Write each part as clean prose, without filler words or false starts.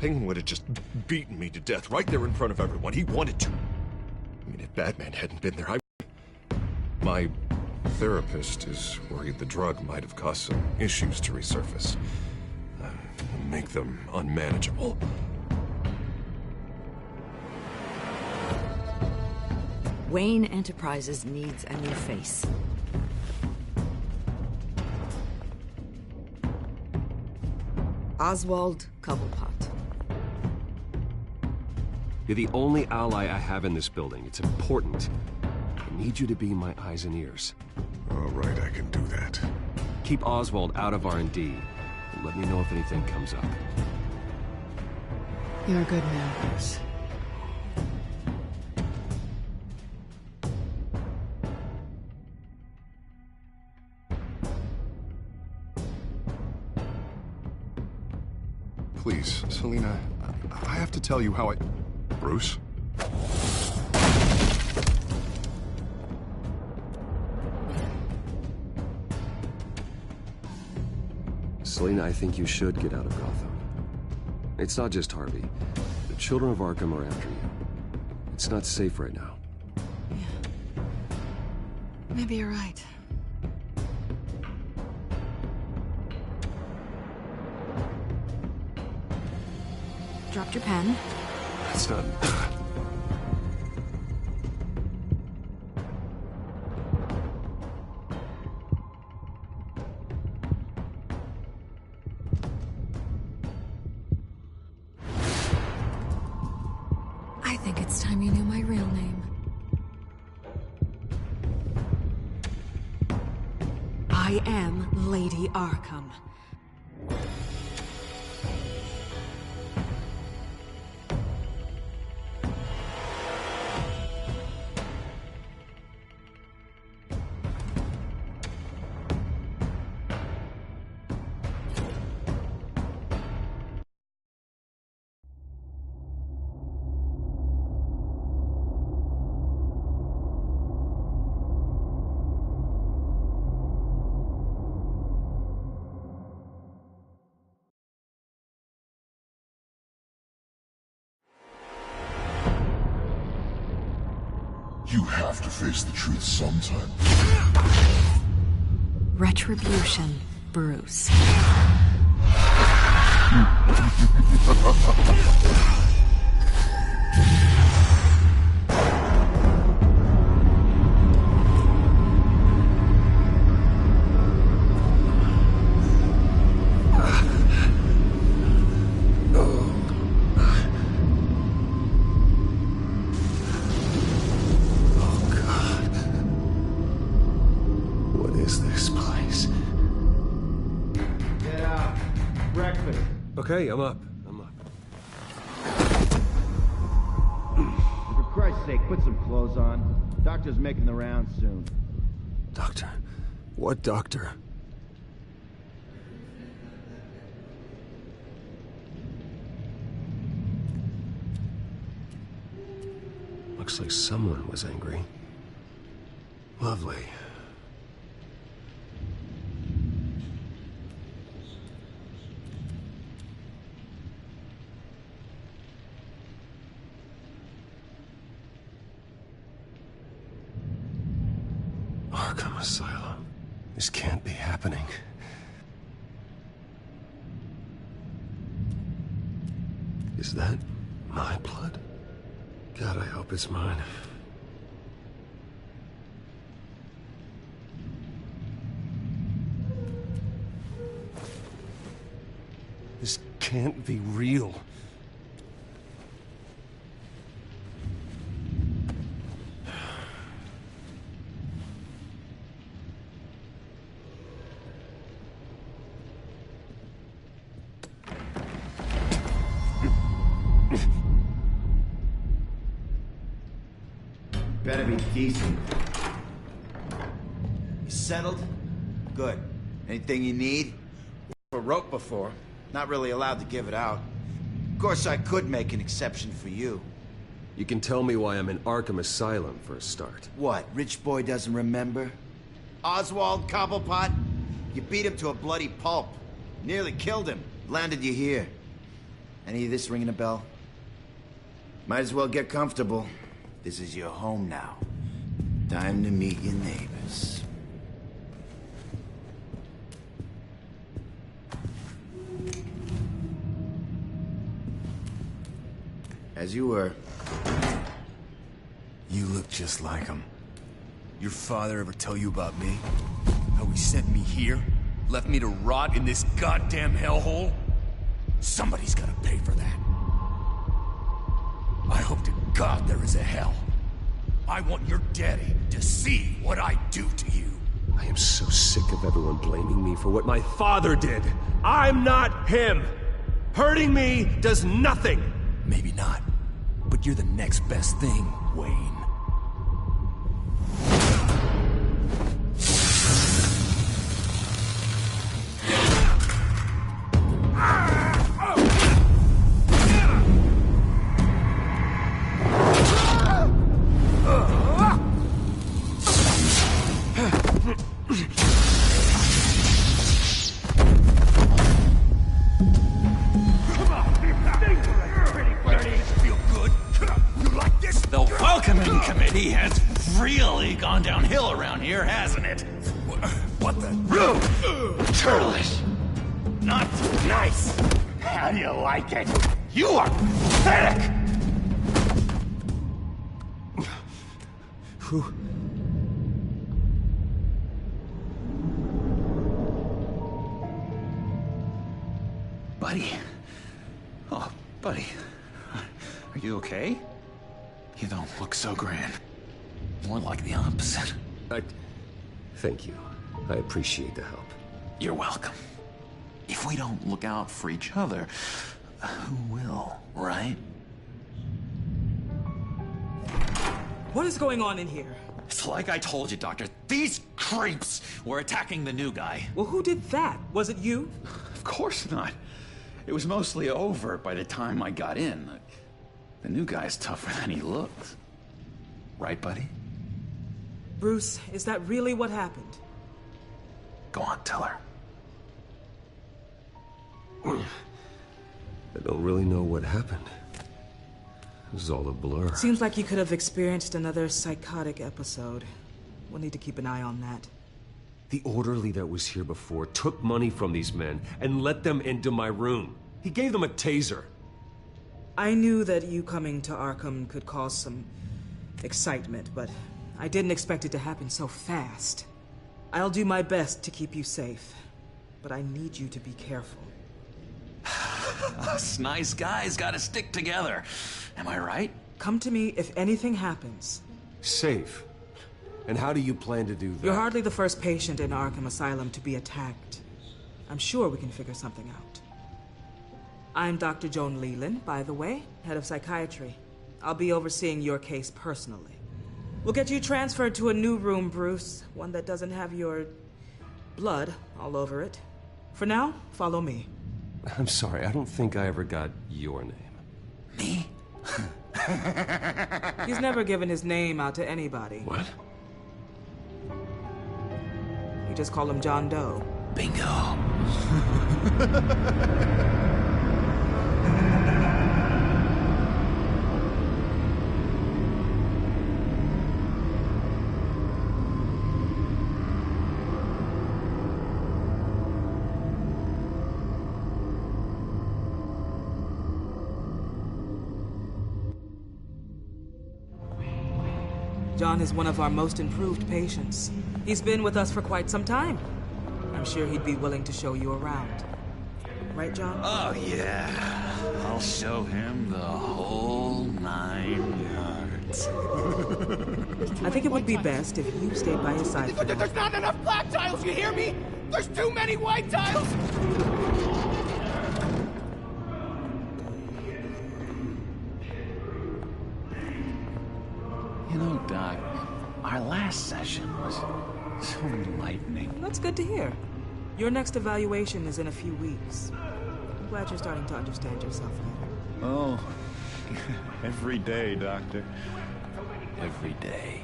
Penguin would have just beaten me to death right there in front of everyone. He wanted to. I mean, if Batman hadn't been there, My therapist is worried the drug might have caused some issues to resurface. Make them unmanageable. Wayne Enterprises needs a new face. Oswald Cobblepot. You're the only ally I have in this building. It's important. I need you to be my eyes and ears. All right, I can do that. Keep Oswald out of R&D. And let me know if anything comes up. You're a good man, Bruce. Please, Selina, I have to tell you how Bruce? Selina, I think you should get out of Gotham. It's not just Harvey. The children of Arkham are after you. It's not safe right now. Yeah. Maybe you're right. Dropped your pen. It's not... I think it's time you knew my real name. I am Lady Arkham. You have to face the truth sometime. Retribution, Bruce. Okay, I'm up. For Christ's sake, put some clothes on. Doctor's making the rounds soon. Doctor? What doctor? Looks like someone was angry. Lovely. Arkham Asylum. This can't be happening. Is that my blood? God, I hope it's mine. This can't be real. Better be decent. You settled? Good. Anything you need? For rope before. Not really allowed to give it out. Of course, I could make an exception for you. You can tell me why I'm in Arkham Asylum for a start. What, rich boy doesn't remember? Oswald Cobblepot? You beat him to a bloody pulp. Nearly killed him. Landed you here. Any of this ringing a bell? Might as well get comfortable. This is your home now. Time to meet your neighbors. As you were. You look just like him. Your father ever tell you about me? How he sent me here? Left me to rot in this goddamn hellhole? Somebody's gotta pay for that. I hope to God there is a hell. I want your daddy to see what I do to you. I am so sick of everyone blaming me for what my father did. I'm not him. Hurting me does nothing. Maybe not, but you're the next best thing, Wayne. Gone downhill around here, hasn't it? What the? Turtleish. Not nice. How do you like it? You are pathetic. Who? Buddy. Oh, buddy. Are you okay? You don't look so grand. More like the opposite. Thank you. I appreciate the help. You're welcome. If we don't look out for each other, who will, right? What is going on in here? It's like I told you, Doctor. These creeps were attacking the new guy. Well, who did that? Was it you? Of course not. It was mostly over by the time I got in. The new guy's tougher than he looked. Right, buddy? Bruce, is that really what happened? Go on, tell her. I don't really know what happened. This is all a blur. Seems like you could have experienced another psychotic episode. We'll need to keep an eye on that. The orderly that was here before took money from these men and let them into my room. He gave them a taser. I knew that you coming to Arkham could cause some excitement, but I didn't expect it to happen so fast. I'll do my best to keep you safe, but I need you to be careful. Us nice guys gotta stick together. Am I right? Come to me if anything happens. Safe? And how do you plan to do that? You're hardly the first patient in Arkham Asylum to be attacked. I'm sure we can figure something out. I'm Dr. Joan Leland, by the way, head of psychiatry. I'll be overseeing your case personally. We'll get you transferred to a new room, Bruce. One that doesn't have your blood all over it. For now, follow me. I'm sorry, I don't think I ever got your name. Me? He's never given his name out to anybody. What? You just call him John Doe. Bingo. John is one of our most improved patients. He's been with us for quite some time. I'm sure he'd be willing to show you around. Right, John? Oh, yeah. I'll show him the whole 9 yards. I think it would be best if you stayed by his side. There's not enough black tiles, you hear me? There's too many white tiles! You know, Doc, our last session was so enlightening. That's good to hear. Your next evaluation is in a few weeks. I'm glad you're starting to understand yourself better. Oh, every day, Doctor. Every day.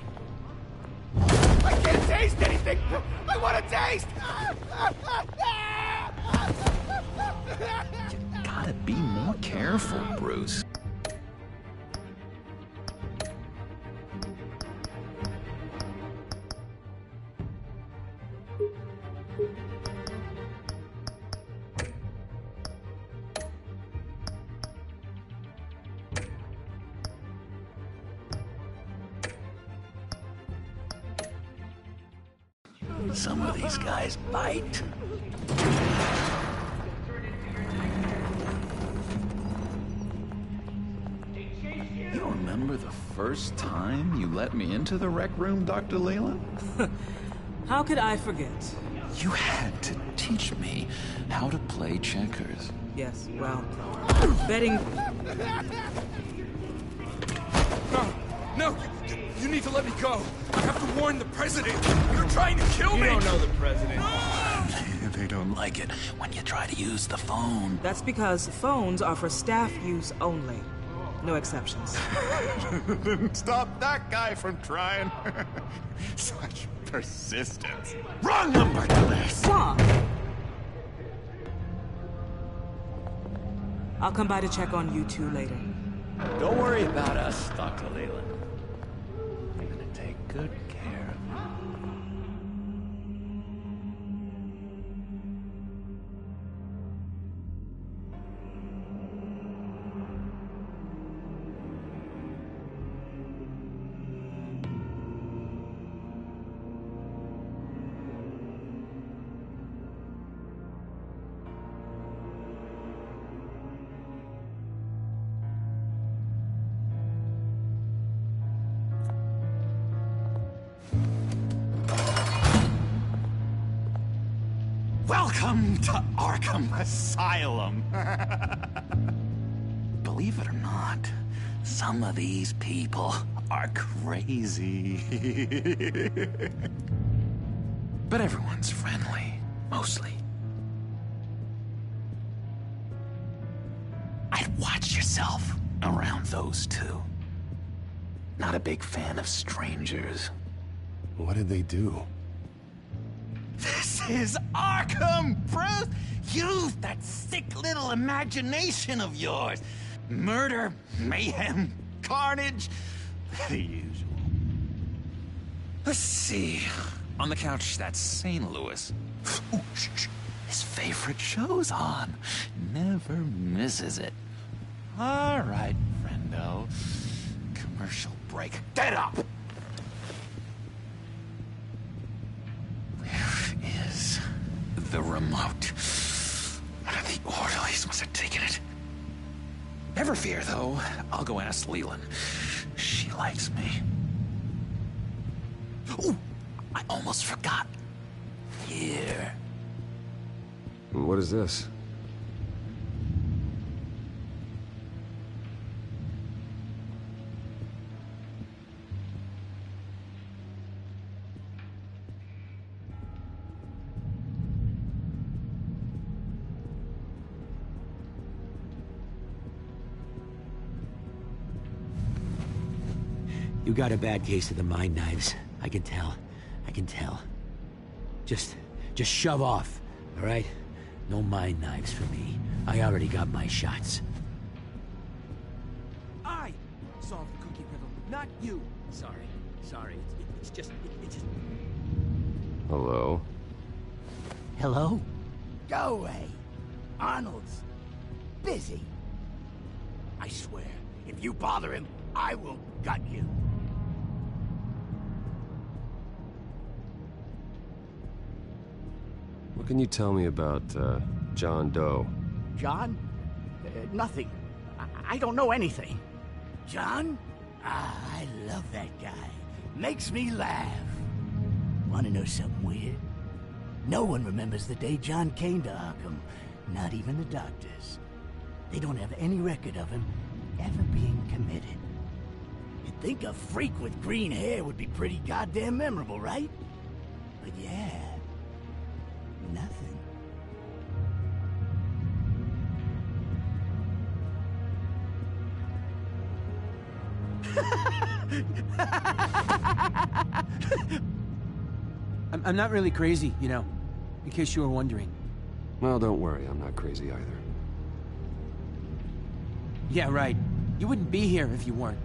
I can't taste anything! I want to taste! You gotta be more careful, Bruce. Some of these guys bite. You remember the first time you let me into the rec room, Dr. Leland? How could I forget? You had to teach me how to play checkers. Yes, well, betting... No, you need to let me go. I have to warn the president. You're trying to kill me. You don't know the president. They don't like it when you try to use the phone. That's because phones are for staff use only. No exceptions. Stop that guy from trying. Such persistence. Wrong number to this. Stop! I'll come by to check on you two later. Don't worry about us, Dr. Leland. I'm gonna take good care of you. Welcome to Arkham Asylum. Believe it or not, some of these people are crazy. But everyone's friendly, mostly. I'd watch yourself around those two. Not a big fan of strangers. What did they do? This is Arkham, Bruce! Use that sick little imagination of yours. Murder, mayhem, carnage, the usual. Let's see. On the couch, that's St. Louis. Ooh, shh. His favorite show's on. Never misses it. All right, friendo. Commercial break. Get up! The remote. The orderlies must have taken it. Never fear, though. I'll go ask Leland. She likes me. Ooh, I almost forgot. Here. What is this? You got a bad case of the mind knives. I can tell. I can tell. Just shove off, all right? No mind knives for me. I already got my shots. I solved the cookie riddle, not you. Sorry. It's just... Hello? Hello? Go away. Arnold's busy. I swear, if you bother him, I will gut you. What can you tell me about, John Doe? John? Nothing. I don't know anything. John? Ah, I love that guy. Makes me laugh. Wanna know something weird? No one remembers the day John came to Arkham. Not even the doctors. They don't have any record of him ever being committed. You'd think a freak with green hair would be pretty goddamn memorable, right? But yeah, nothing. I'm not really crazy, you know, in case you were wondering. Well, don't worry, I'm not crazy either. Yeah, right. You wouldn't be here if you weren't.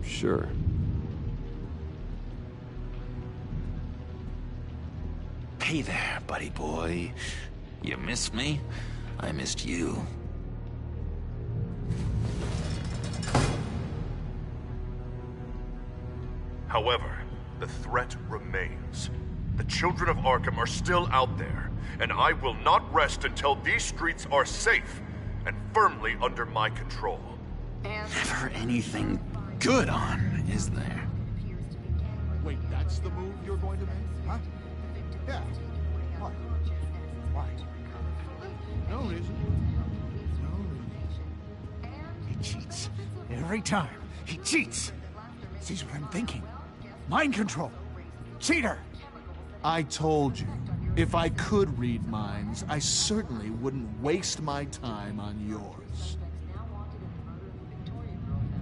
Sure. Hey there, buddy boy. You missed me? I missed you. However, the threat remains. The children of Arkham are still out there, and I will not rest until these streets are safe and firmly under my control. Never anything good on, is there? Wait, that's the move you're going to make? Huh? Yeah. What? Why? No reason. No reason. He cheats. Every time. He cheats. Sees what I'm thinking. Mind control. Cheater! I told you, if I could read minds, I certainly wouldn't waste my time on yours.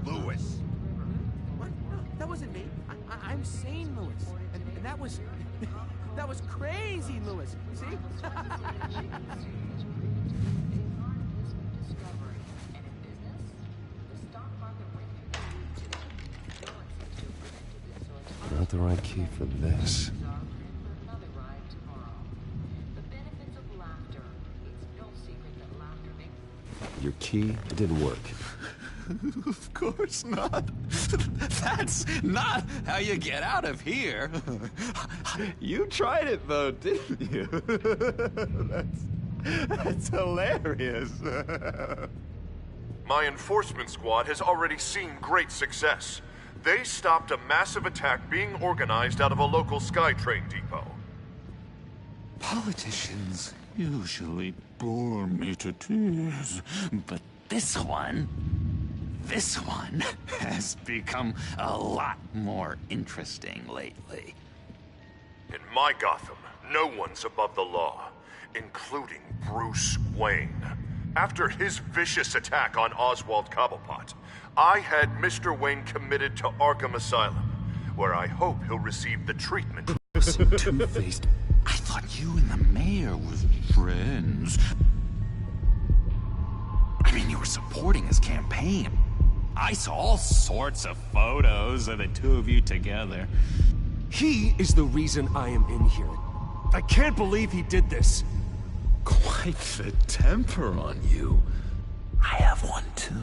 Lewis. What? No, that wasn't me. I'm sane, Lewis. And that was... that was crazy, Lewis. See? Not the right key for this. Your key, it didn't work. Of course not. That's not how you get out of here. You tried it though, didn't you? That's hilarious. My enforcement squad has already seen great success. They stopped a massive attack being organized out of a local SkyTrain depot. Politicians usually bore me to tears, but this one has become a lot more interesting lately. In my Gotham, no one's above the law, including Bruce Wayne. After his vicious attack on Oswald Cobblepot, I had Mr. Wayne committed to Arkham Asylum, where I hope he'll receive the treatment. Two-faced. I thought you and the mayor were friends. I mean, you were supporting his campaign. I saw all sorts of photos of the two of you together. He is the reason I am in here. I can't believe he did this. Quite the temper on you. I have one too.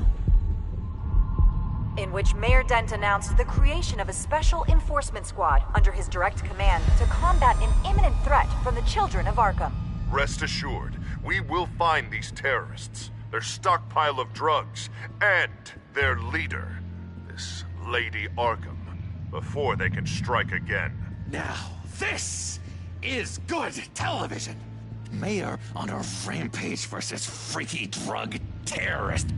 In which Mayor Dent announced the creation of a special enforcement squad under his direct command to combat an imminent threat from the children of Arkham. Rest assured, we will find these terrorists, their stockpile of drugs, and their leader, this Lady Arkham, before they can strike again. Now, this is good television. Mayor on a rampage versus freaky drug terrorist.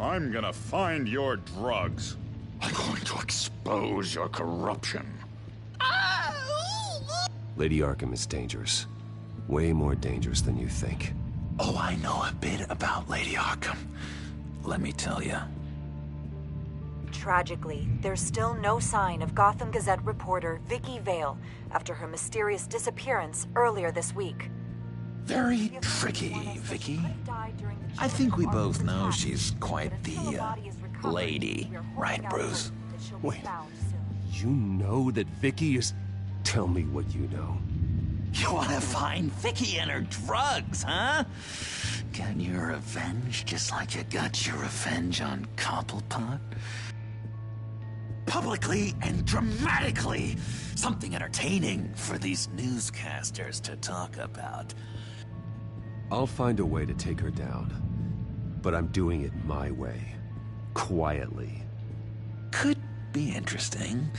I'm gonna find your drugs. I'm going to expose your corruption. Lady Arkham is dangerous. Way more dangerous than you think. Oh, I know a bit about Lady Arkham. Let me tell you. Tragically, there's still no sign of Gotham Gazette reporter Vicky Vale after her mysterious disappearance earlier this week. Very tricky, Vicky. I think we both know she's quite the, lady, right, Bruce? Wait, you know that Vicky is... Tell me what you know. You wanna find Vicky and her drugs, huh? Get your revenge just like you got your revenge on Cobblepot? Publicly and dramatically! Something entertaining for these newscasters to talk about. I'll find a way to take her down. But I'm doing it my way. Quietly. Could be interesting.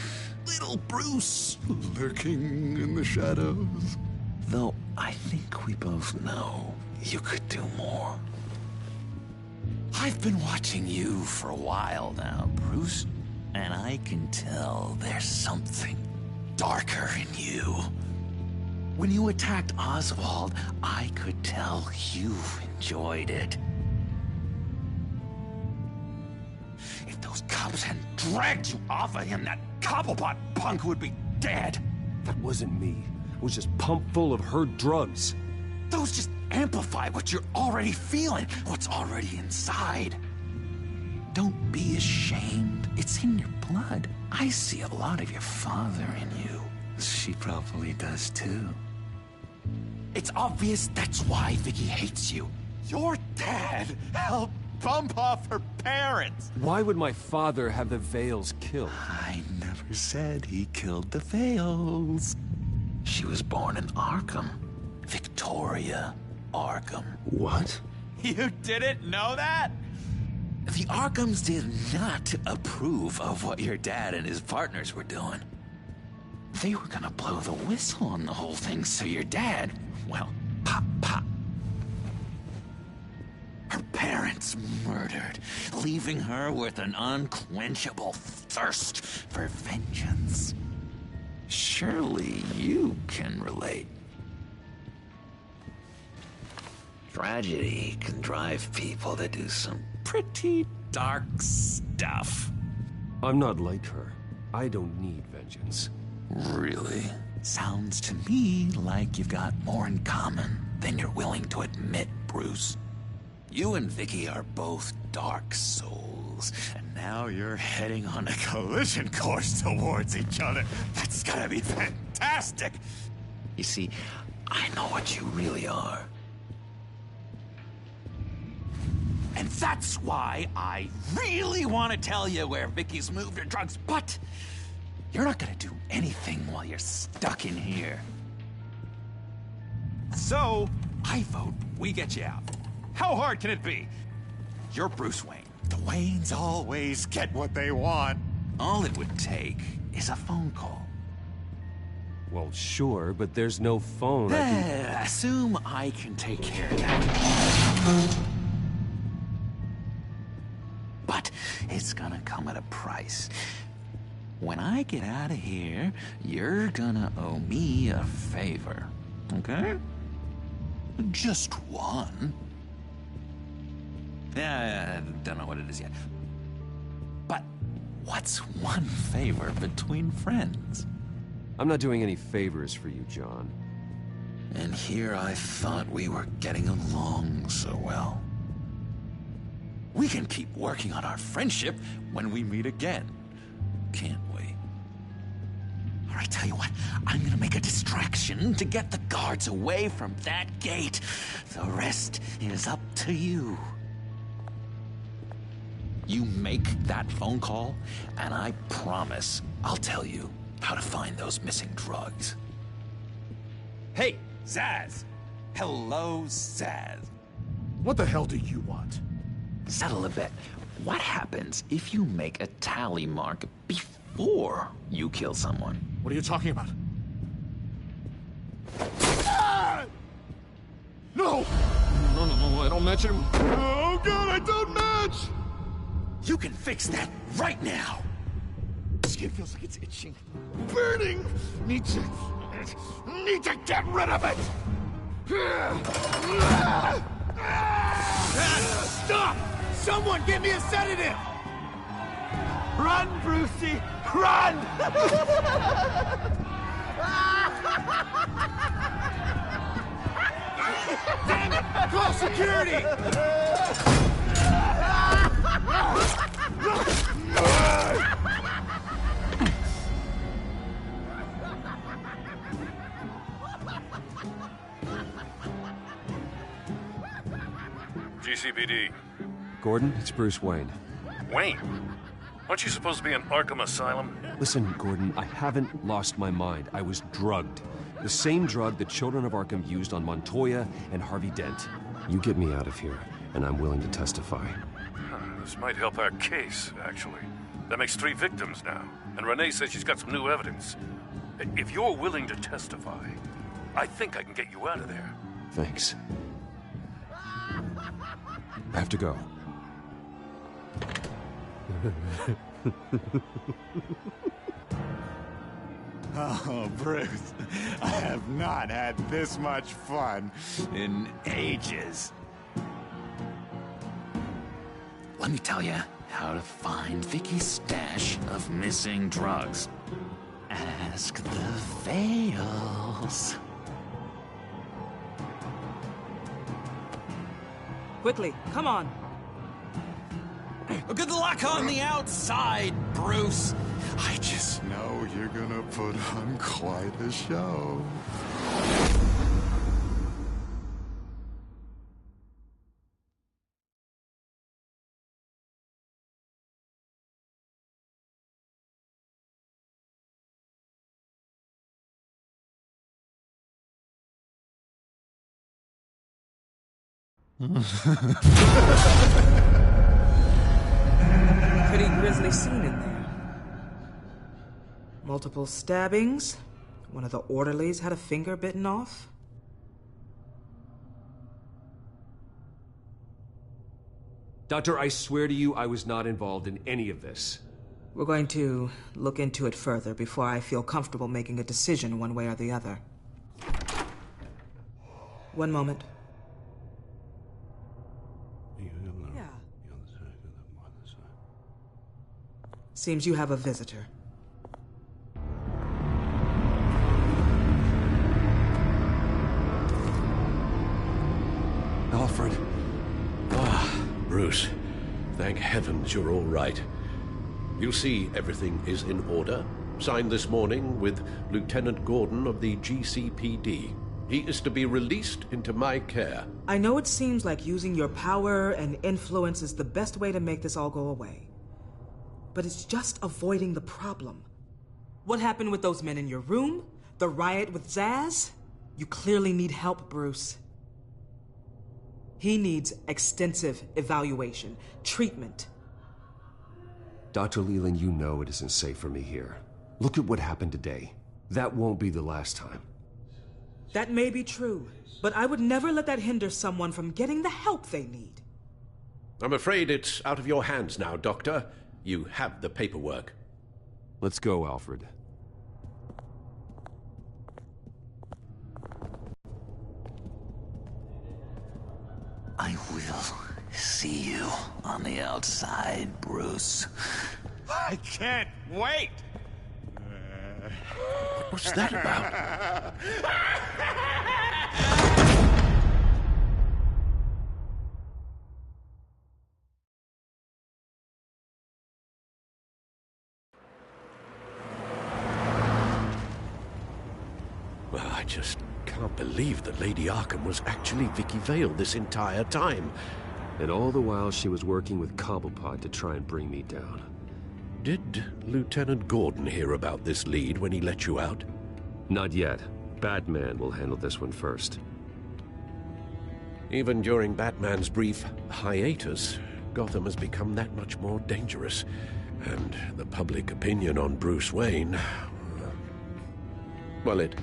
Little Bruce lurking in the shadows. Though I think we both know you could do more. I've been watching you for a while now, Bruce, and I can tell there's something darker in you. When you attacked Oswald, I could tell you enjoyed it. If those cops hadn't dragged you off of him, that Cobblepot punk would be dead. That wasn't me. was just pumped full of her drugs. Those just amplify what you're already feeling, what's already inside. Don't be ashamed. It's in your blood. I see a lot of your father in you. She probably does too. It's obvious that's why Vicky hates you. Your dad helped bump off her parents. Why would my father have the Vales killed? I never said he killed the Vales. She was born in Arkham. Victoria Arkham. What? You didn't know that? The Arkhams did not approve of what your dad and his partners were doing. They were gonna blow the whistle on the whole thing, so your dad, well, pop, pop. Her parents murdered, leaving her with an unquenchable thirst for vengeance. Surely you can relate. Tragedy can drive people to do some pretty dark stuff. I'm not like her. I don't need vengeance. Really? Sounds to me like you've got more in common than you're willing to admit, Bruce. You and Vicky are both dark souls, and now you're heading on a collision course towards each other. That's gotta be fantastic! You see, I know what you really are. And that's why I really want to tell you where Vicky's moved her drugs, but you're not gonna do anything while you're stuck in here. So, I vote we get you out. How hard can it be? You're Bruce Wayne. The Waynes always get what they want. All it would take is a phone call. Well, sure, but there's no phone. Assume I can take care of that. But it's gonna come at a price. When I get out of here, you're gonna owe me a favor, okay? Just one. Yeah, I don't know what it is yet. But what's one favor between friends? I'm not doing any favors for you, John. And here I thought we were getting along so well. We can keep working on our friendship when we meet again, can't we? All right, tell you what, I'm gonna make a distraction to get the guards away from that gate. The rest is up to you. You make that phone call, and I promise I'll tell you how to find those missing drugs. Hey, Zaz! Hello, Zaz. What the hell do you want? Settle a bet. What happens if you make a tally mark before you kill someone? What are you talking about? No! No, I don't match him. Oh god, I don't match! You can fix that right now! Skin feels like it's itching. Burning! Need to get rid of it! Stop! Someone give me a sedative! Run, Brucey! Run! Damn it! Call security! GCPD. Gordon, it's Bruce Wayne. Wayne? Aren't you supposed to be in Arkham Asylum? Listen, Gordon, I haven't lost my mind. I was drugged. The same drug the children of Arkham used on Montoya and Harvey Dent. You get me out of here, and I'm willing to testify. This might help our case, actually. That makes 3 victims now, and Renee says she's got some new evidence. If you're willing to testify, I think I can get you out of there. Thanks. I have to go. Oh, Bruce, I have not had this much fun in ages. Let me tell you how to find Vicky's stash of missing drugs. As mask the veils. Quickly, come on. Good luck on the outside, Bruce. I just know you're gonna put on quite a show. Pretty grisly scene in there. Multiple stabbings. One of the orderlies had a finger bitten off. Doctor, I swear to you, I was not involved in any of this. We're going to look into it further before I feel comfortable making a decision one way or the other. One moment. Yeah. Seems you have a visitor. Alfred. Bruce. Thank heavens you're all right. You'll see everything is in order. Signed this morning with Lieutenant Gordon of the GCPD. He is to be released into my care. I know it seems like using your power and influence is the best way to make this all go away. But it's just avoiding the problem. What happened with those men in your room? The riot with Zaz? You clearly need help, Bruce. He needs extensive evaluation, treatment. Dr. Leland, you know it isn't safe for me here. Look at what happened today. That won't be the last time. That may be true, but I would never let that hinder someone from getting the help they need. I'm afraid it's out of your hands now, Doctor. You have the paperwork. Let's go, Alfred. I will see you on the outside, Bruce. I can't wait! What's that about? Well, I just can't believe that Lady Arkham was actually Vicky Vale this entire time. And all the while she was working with Cobblepot to try and bring me down. Did Lieutenant Gordon hear about this lead when he let you out? Not yet. Batman will handle this one first. Even during Batman's brief hiatus, Gotham has become that much more dangerous. And the public opinion on Bruce Wayne... well, it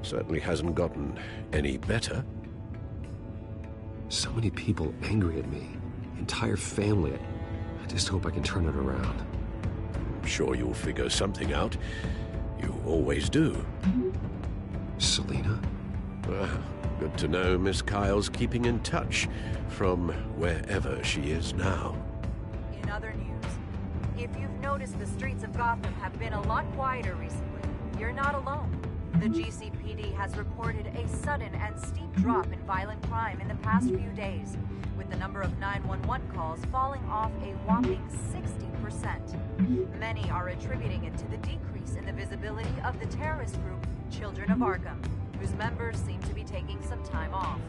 certainly hasn't gotten any better. So many people angry at me. Entire family. I just hope I can turn it around. I'm sure you'll figure something out. You always do. Selina? Good to know Miss Kyle's keeping in touch from wherever she is now. In other news, if you've noticed, the streets of Gotham have been a lot quieter recently. You're not alone. The GCPD has reported a sudden and steep drop in violent crime in the past few days, with the number of 911 calls falling off a whopping 60%. Many are attributing it to the decrease in the visibility of the terrorist group Children of Arkham, whose members seem to be taking some time off.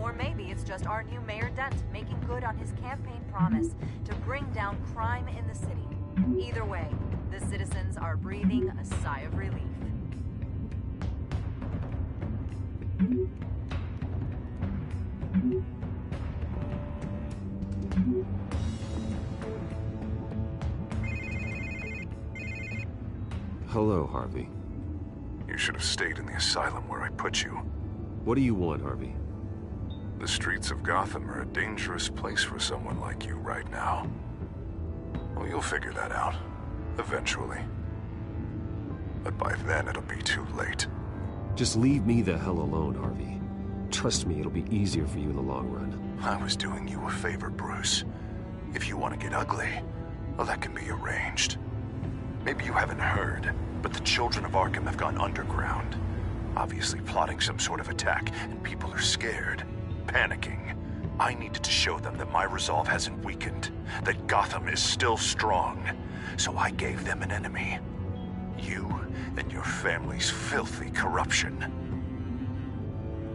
Or maybe it's just our new Mayor Dent making good on his campaign promise to bring down crime in the city. Either way, the citizens are breathing a sigh of relief. Hello, Harvey. You should have stayed in the asylum where I put you. What do you want, Harvey? The streets of Gotham are a dangerous place for someone like you right now. Well, you'll figure that out. Eventually. But by then, it'll be too late. Just leave me the hell alone, Harvey. Trust me, it'll be easier for you in the long run. I was doing you a favor, Bruce. If you want to get ugly, well, that can be arranged. Maybe you haven't heard, But the children of Arkham have gone underground, obviously plotting some sort of attack, and people are scared, panicking. I needed to show them that my resolve hasn't weakened, that Gotham is still strong. So I gave them an enemy. You and your family's filthy corruption.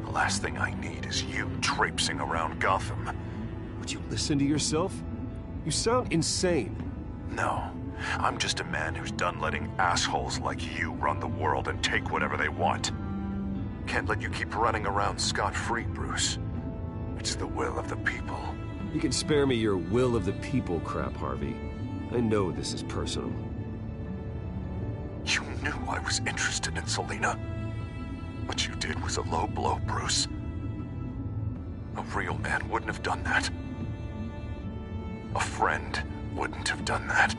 The last thing I need is you traipsing around Gotham. Would you listen to yourself? You sound insane. No, I'm just a man who's done letting assholes like you run the world and take whatever they want. Can't let you keep running around scot-free, Bruce. It's the will of the people. You can spare me your will of the people crap, Harvey. I know this is personal. You knew I was interested in Selina. What you did was a low blow, Bruce. A real man wouldn't have done that. A friend wouldn't have done that.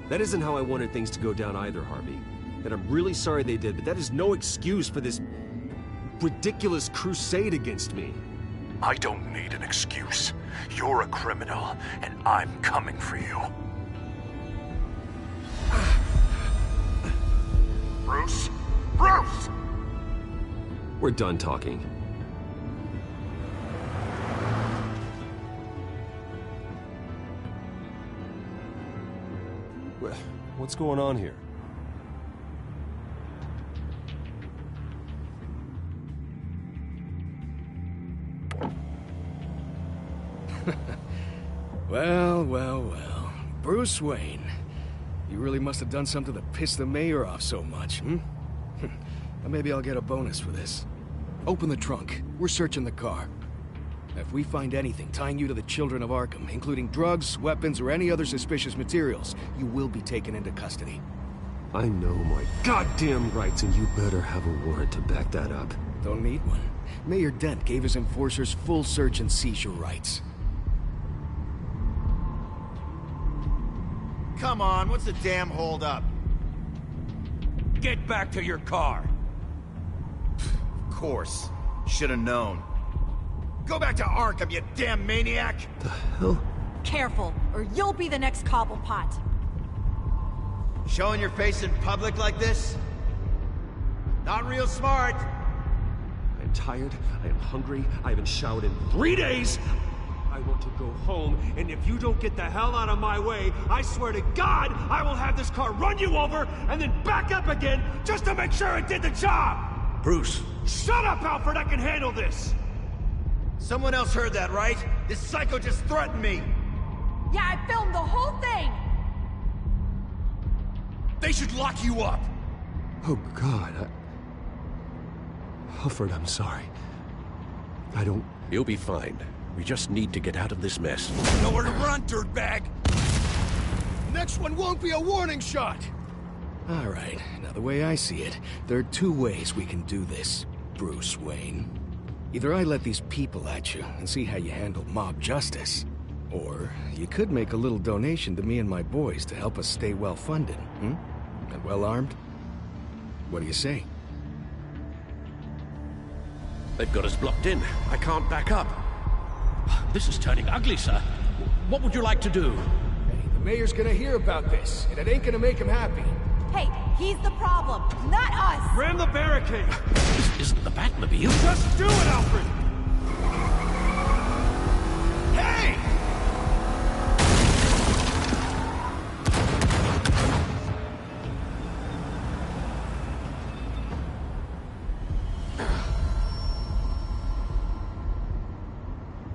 That isn't how I wanted things to go down either, Harvey. And I'm really sorry they did, but that is no excuse for this ridiculous crusade against me. I don't need an excuse. You're a criminal, and I'm coming for you. Bruce? Bruce! We're done talking. What's going on here? Well. Bruce Wayne. You really must have done something to piss the mayor off so much, hmm? Well, maybe I'll get a bonus for this. Open the trunk. We're searching the car. If we find anything tying you to the children of Arkham, including drugs, weapons, or any other suspicious materials, you will be taken into custody. I know my goddamn rights, and you better have a warrant to back that up. Don't need one. Mayor Dent gave his enforcers full search and seizure rights. Come on, what's the damn holdup? Get back to your car. Of course. Should've known. Go back to Arkham, you damn maniac! The hell? Careful, or you'll be the next Cobblepot. Showing your face in public like this? Not real smart. I am tired, I am hungry, I haven't showered in 3 days! I want to go home, and if you don't get the hell out of my way, I swear to God, I will have this car run you over, and then back up again, just to make sure it did the job! Bruce! Shut up, Alfred, I can handle this! Someone else heard that, right? This psycho just threatened me! Yeah, I filmed the whole thing! They should lock you up! Oh, God, Alfred, I'm sorry. I don't... You'll be fine. We just need to get out of this mess. Nowhere to run, dirtbag! Next one won't be a warning shot! All right, now the way I see it, there are two ways we can do this, Bruce Wayne. Either I let these people at you and see how you handle mob justice, or you could make a little donation to me and my boys to help us stay well-funded, hmm? And well-armed? What do you say? They've got us blocked in. I can't back up. This is turning ugly, sir. What would you like to do? Hey, the mayor's gonna hear about this, and it ain't gonna make him happy. Hey, he's the problem, not us! Ram the barricade! This isn't the Batmobile. Just do it, Alfred! Hey!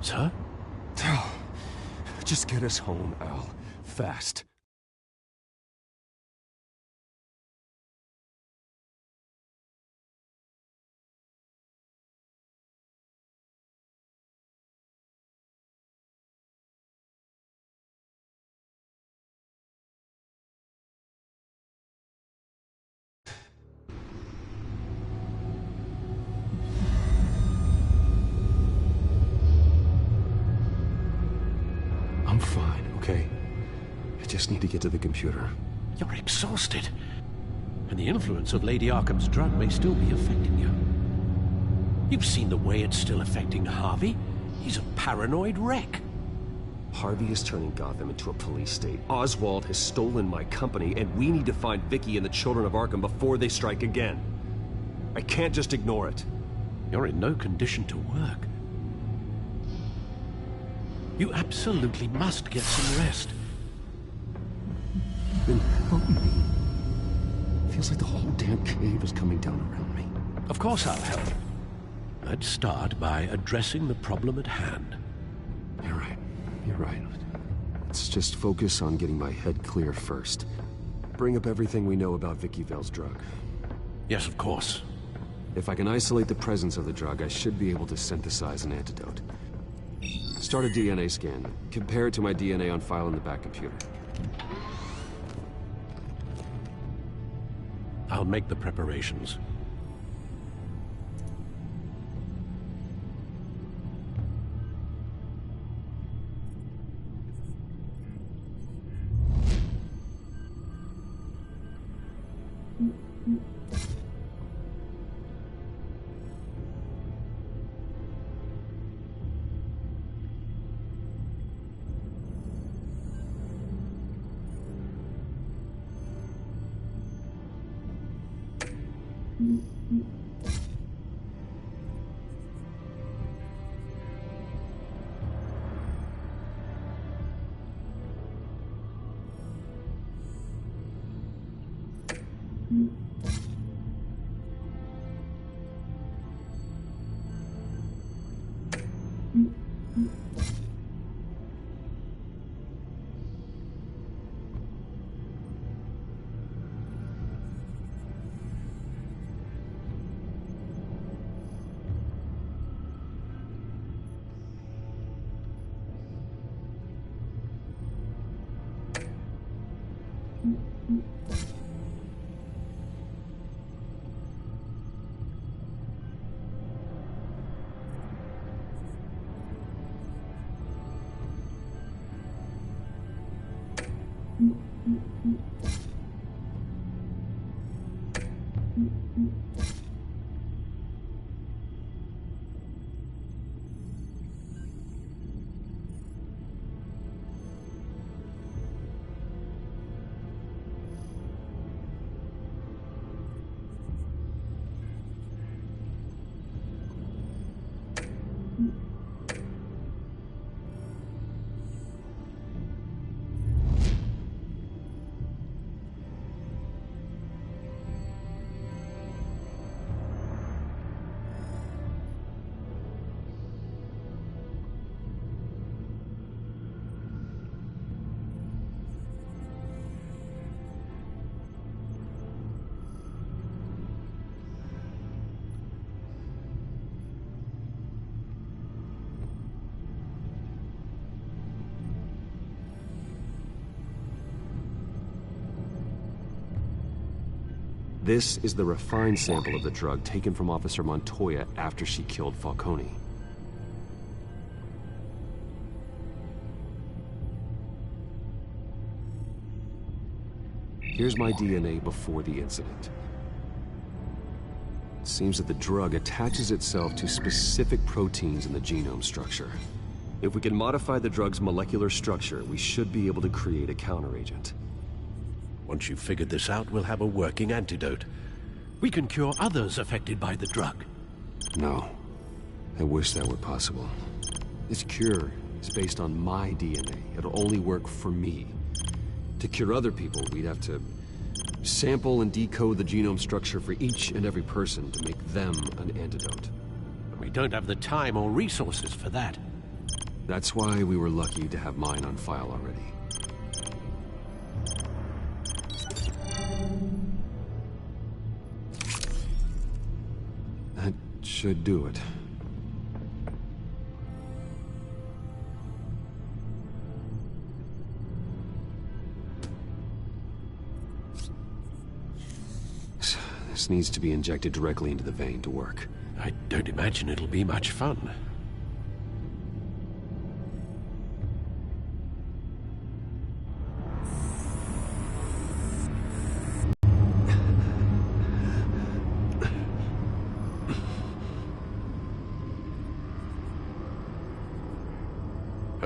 Sir? Just get us home, Al. Fast. I'm fine, okay? I just need to get to the computer. You're exhausted. And the influence of Lady Arkham's drug may still be affecting you. You've seen the way it's still affecting Harvey. He's a paranoid wreck. Harvey is turning Gotham into a police state. Oswald has stolen my company, and we need to find Vicky and the children of Arkham before they strike again. I can't just ignore it. You're in no condition to work. You absolutely must get some rest. Then help me. Feels like the whole damn cave is coming down around me. Of course I'll help. I'd start by addressing the problem at hand. You're right. You're right. Let's just focus on getting my head clear first. Bring up everything we know about Vicky Vale's drug. Yes, of course. If I can isolate the presence of the drug, I should be able to synthesize an antidote. Start a DNA scan. Compare it to my DNA on file in the back computer. I'll make the preparations. This is the refined sample of the drug taken from Officer Montoya after she killed Falcone. Here's my DNA before the incident. It seems that the drug attaches itself to specific proteins in the genome structure. If we can modify the drug's molecular structure, we should be able to create a counteragent. Once you've figured this out, we'll have a working antidote. We can cure others affected by the drug. No. I wish that were possible. This cure is based on my DNA. It'll only work for me. To cure other people, we'd have to sample and decode the genome structure for each and every person to make them an antidote. But we don't have the time or resources for that. That's why we were lucky to have mine on file already. That should do it. This needs to be injected directly into the vein to work. I don't imagine it'll be much fun.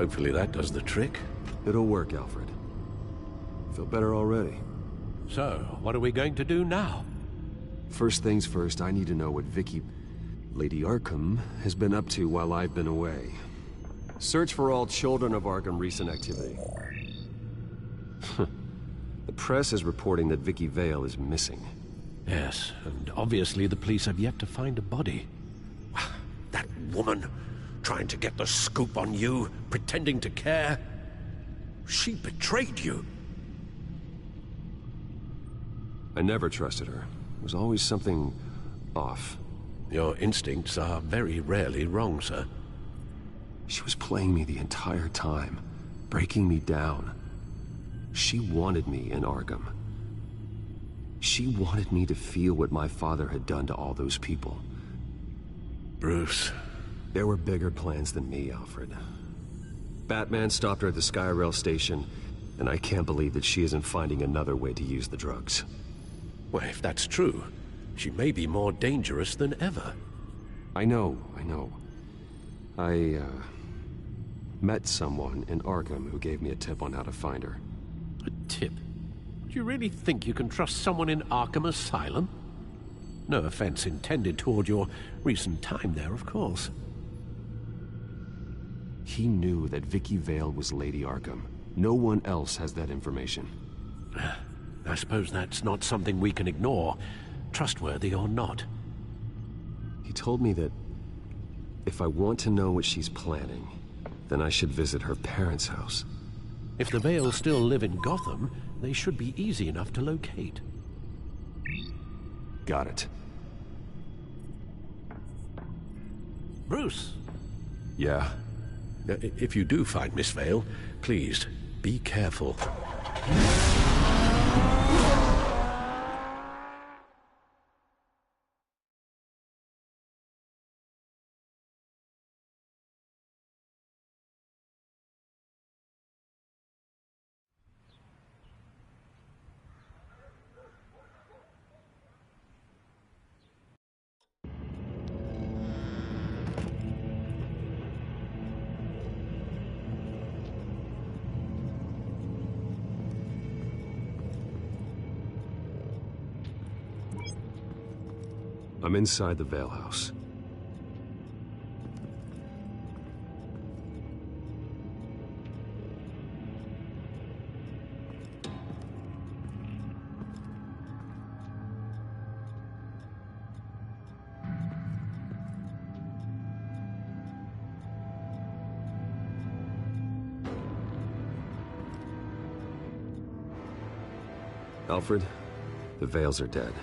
Hopefully that does the trick. It'll work, Alfred. Feel better already. So, what are we going to do now? First things first, I need to know what Lady Arkham, has been up to while I've been away. Search for all children of Arkham recent activity. The press is reporting that Vicky Vale is missing. Yes, and obviously the police have yet to find a body. That woman, trying to get the scoop on you, pretending to care. She betrayed you. I never trusted her. There was always something off. Your instincts are very rarely wrong, sir. She was playing me the entire time, breaking me down. She wanted me in Arkham. She wanted me to feel what my father had done to all those people. Bruce. There were bigger plans than me, Alfred. Batman stopped her at the Skyrail station, and I can't believe that she isn't finding another way to use the drugs. Well, if that's true, she may be more dangerous than ever. I know. I met someone in Arkham who gave me a tip on how to find her. A tip? Do you really think you can trust someone in Arkham Asylum? No offense intended toward your recent time there, of course. He knew that Vicky Vale was Lady Arkham. No one else has that information. I suppose that's not something we can ignore, trustworthy or not. He told me that if I want to know what she's planning, then I should visit her parents' house. If the Vales still live in Gotham, they should be easy enough to locate. Got it. Bruce! Yeah? If you do find Miss Vale, please, be careful. I'm inside the Vale house. Alfred, the Vales are dead.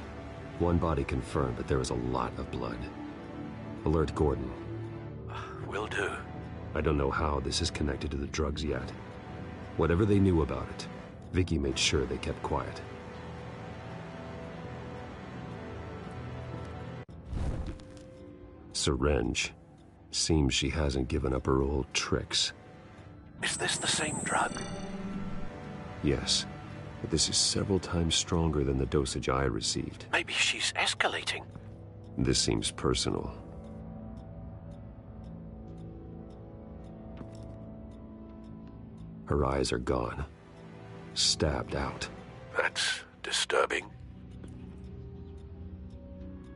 One body confirmed, but there is a lot of blood. Alert Gordon. Will do. I don't know how this is connected to the drugs yet. Whatever they knew about it, Vicky made sure they kept quiet. Syringe. Seems she hasn't given up her old tricks. Is this the same drug? Yes. But this is several times stronger than the dosage I received. Maybe she's escalating. This seems personal. Her eyes are gone. Stabbed out. That's disturbing.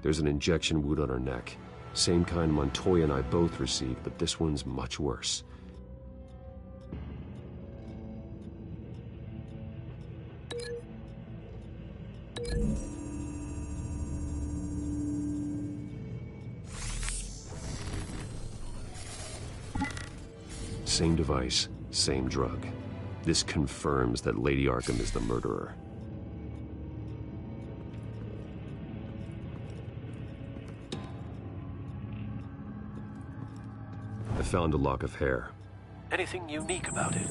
There's an injection wound on her neck. Same kind Montoya and I both received, but this one's much worse. Same device, same drug. This confirms that Lady Arkham is the murderer. I found a lock of hair. Anything unique about it?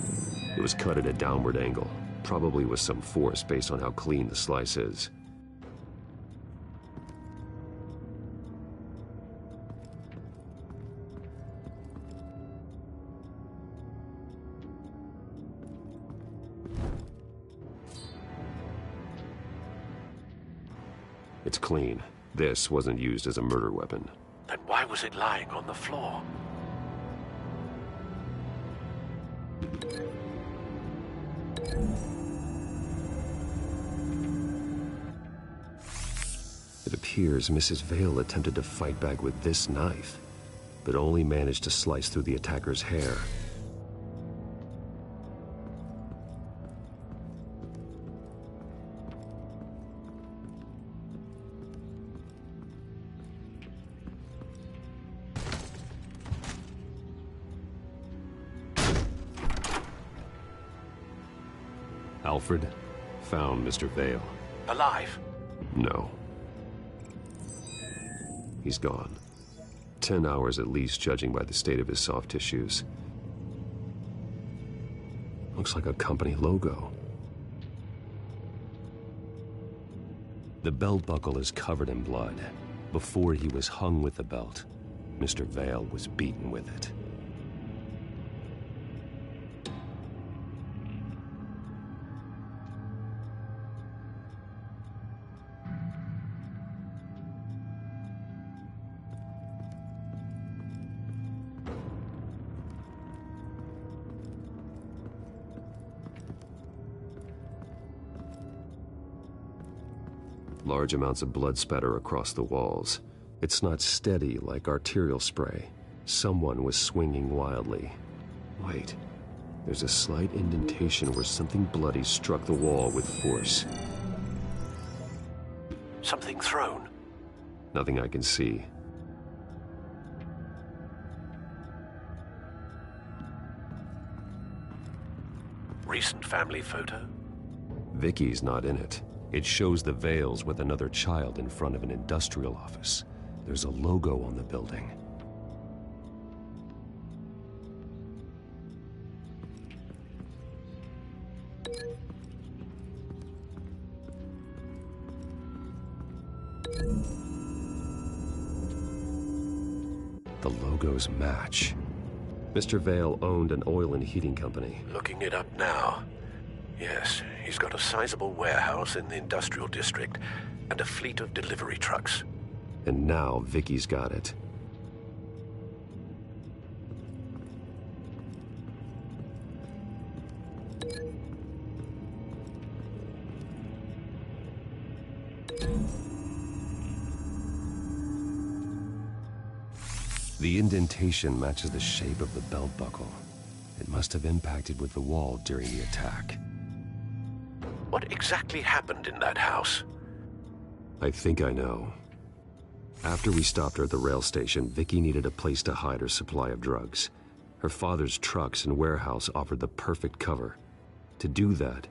It was cut at a downward angle, probably with some force based on how clean the slice is. It's clean. This wasn't used as a murder weapon. Then why was it lying on the floor? It appears Mrs. Vale attempted to fight back with this knife, but only managed to slice through the attacker's hair. Alfred found Mr. Vale. Alive? No. He's gone. 10 hours at least, judging by the state of his soft tissues. Looks like a company logo. The belt buckle is covered in blood. Before he was hung with the belt, Mr. Vale was beaten with it. Large amounts of blood spatter across the walls. It's not steady like arterial spray. Someone was swinging wildly. Wait, there's a slight indentation where something bloody struck the wall with force. Something thrown? Nothing I can see. Recent family photo? Vicky's not in it. It shows the Vales with another child in front of an industrial office. There's a logo on the building. The logos match. Mr. Vale owned an oil and heating company. Looking it up now. Yes, he's got a sizable warehouse in the industrial district and a fleet of delivery trucks. And now Vicky's got it. The indentation matches the shape of the belt buckle. It must have impacted with the wall during the attack. What exactly happened in that house? I think I know. After we stopped her at the rail station, Vicky needed a place to hide her supply of drugs. Her father's trucks and warehouse offered the perfect cover. To do that,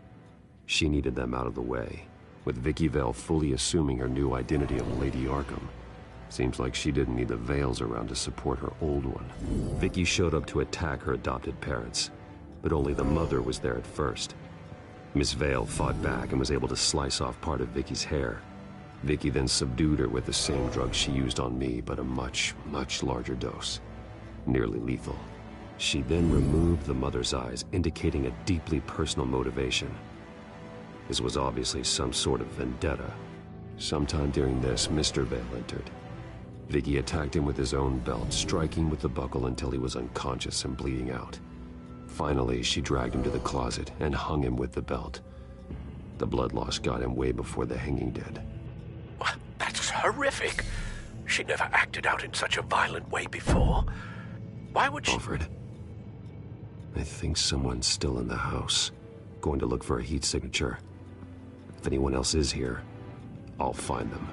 she needed them out of the way, with Vicky Vale fully assuming her new identity of Lady Arkham. Seems like she didn't need the Vales around to support her old one. Vicky showed up to attack her adopted parents, but only the mother was there at first. Miss Vale fought back and was able to slice off part of Vicky's hair. Vicky then subdued her with the same drug she used on me, but a much, much larger dose. Nearly lethal. She then removed the mother's eyes, indicating a deeply personal motivation. This was obviously some sort of vendetta. Sometime during this, Mr. Vale entered. Vicky attacked him with his own belt, striking with the buckle until he was unconscious and bleeding out. Finally, she dragged him to the closet and hung him with the belt. The blood loss got him way before the hanging did. That's horrific. She never acted out in such a violent way before. Why would she... Alfred, I think someone's still in the house. Going to look for a heat signature. If anyone else is here, I'll find them.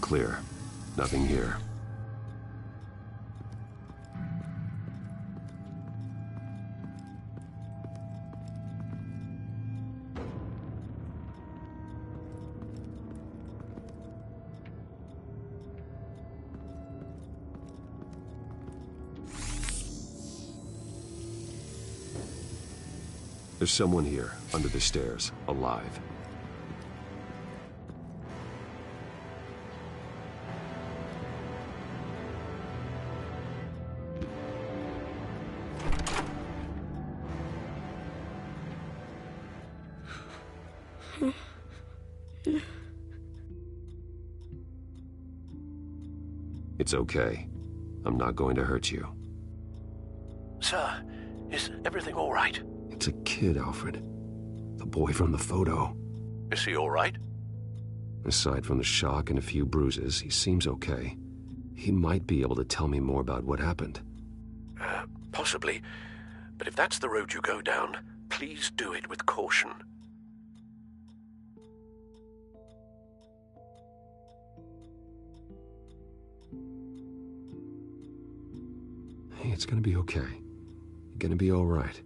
Clear. Nothing here. There's someone here, under the stairs, alive. It's okay. I'm not going to hurt you. Sir, is everything all right? It's a kid, Alfred. The boy from the photo. Is he all right? Aside from the shock and a few bruises, he seems okay. He might be able to tell me more about what happened. Possibly. But if that's the road you go down, please do it with caution. Hey, it's gonna be okay. You're gonna be all right.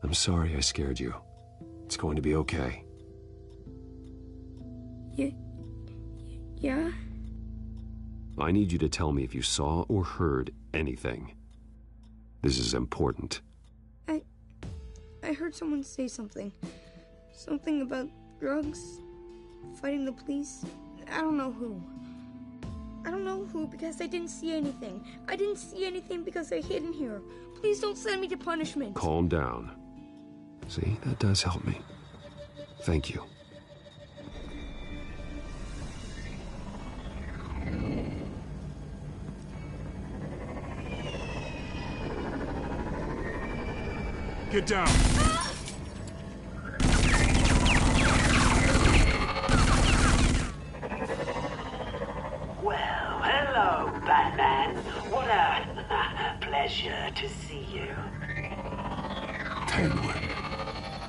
I'm sorry I scared you. It's going to be okay. Yeah? I need you to tell me if you saw or heard anything. This is important. I heard someone say something. Something about drugs, fighting the police. I don't know who. I don't know who because I didn't see anything. I didn't see anything because I hid in here. Please don't send me to punishment. Calm down. See, that does help me. Thank you. Get down! Well, hello, Batman. What a pleasure to see you.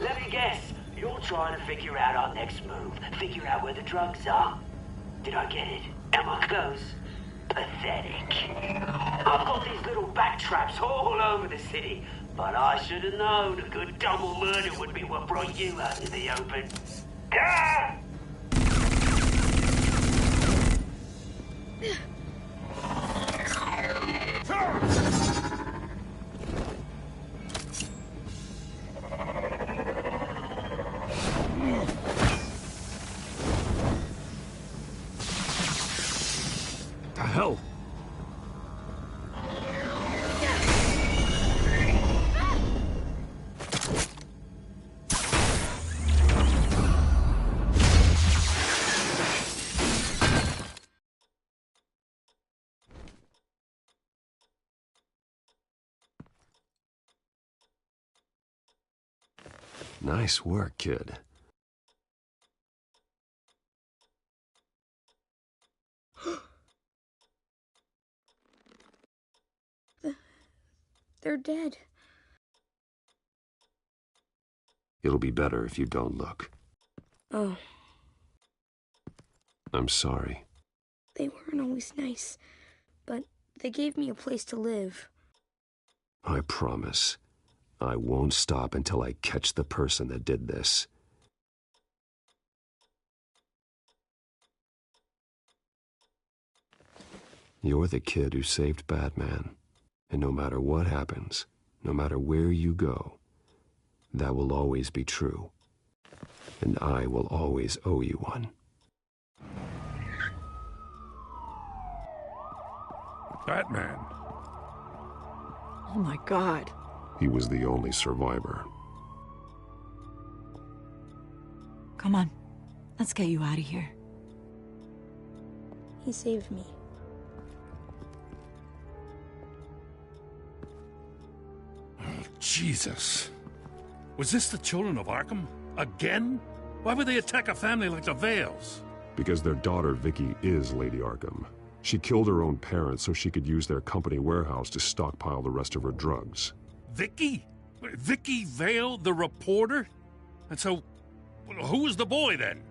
Let me guess, you're trying to figure out our next move. Figure out where the drugs are. Did I get it? Am I close? Pathetic. I've got these little bat traps all over the city, but I should have known a good double murder would be what brought you out in the open. Ah! The hell? Nice work, kid. They're dead. It'll be better if you don't look. Oh, I'm sorry. they weren't always nice, but they gave me a place to live. I promise. I won't stop until I catch the person that did this. You're the kid who saved Batman. And no matter what happens, no matter where you go, that will always be true. And I will always owe you one. Batman. Oh my God. He was the only survivor. Come on. Let's get you out of here. He saved me. Jesus. Was this the children of Arkham? Again? Why would they attack a family like the Vales? Because their daughter, Vicky, is Lady Arkham. She killed her own parents so she could use their company warehouse to stockpile the rest of her drugs. Vicky? Vicky Vale, the reporter? And so, who was the boy then?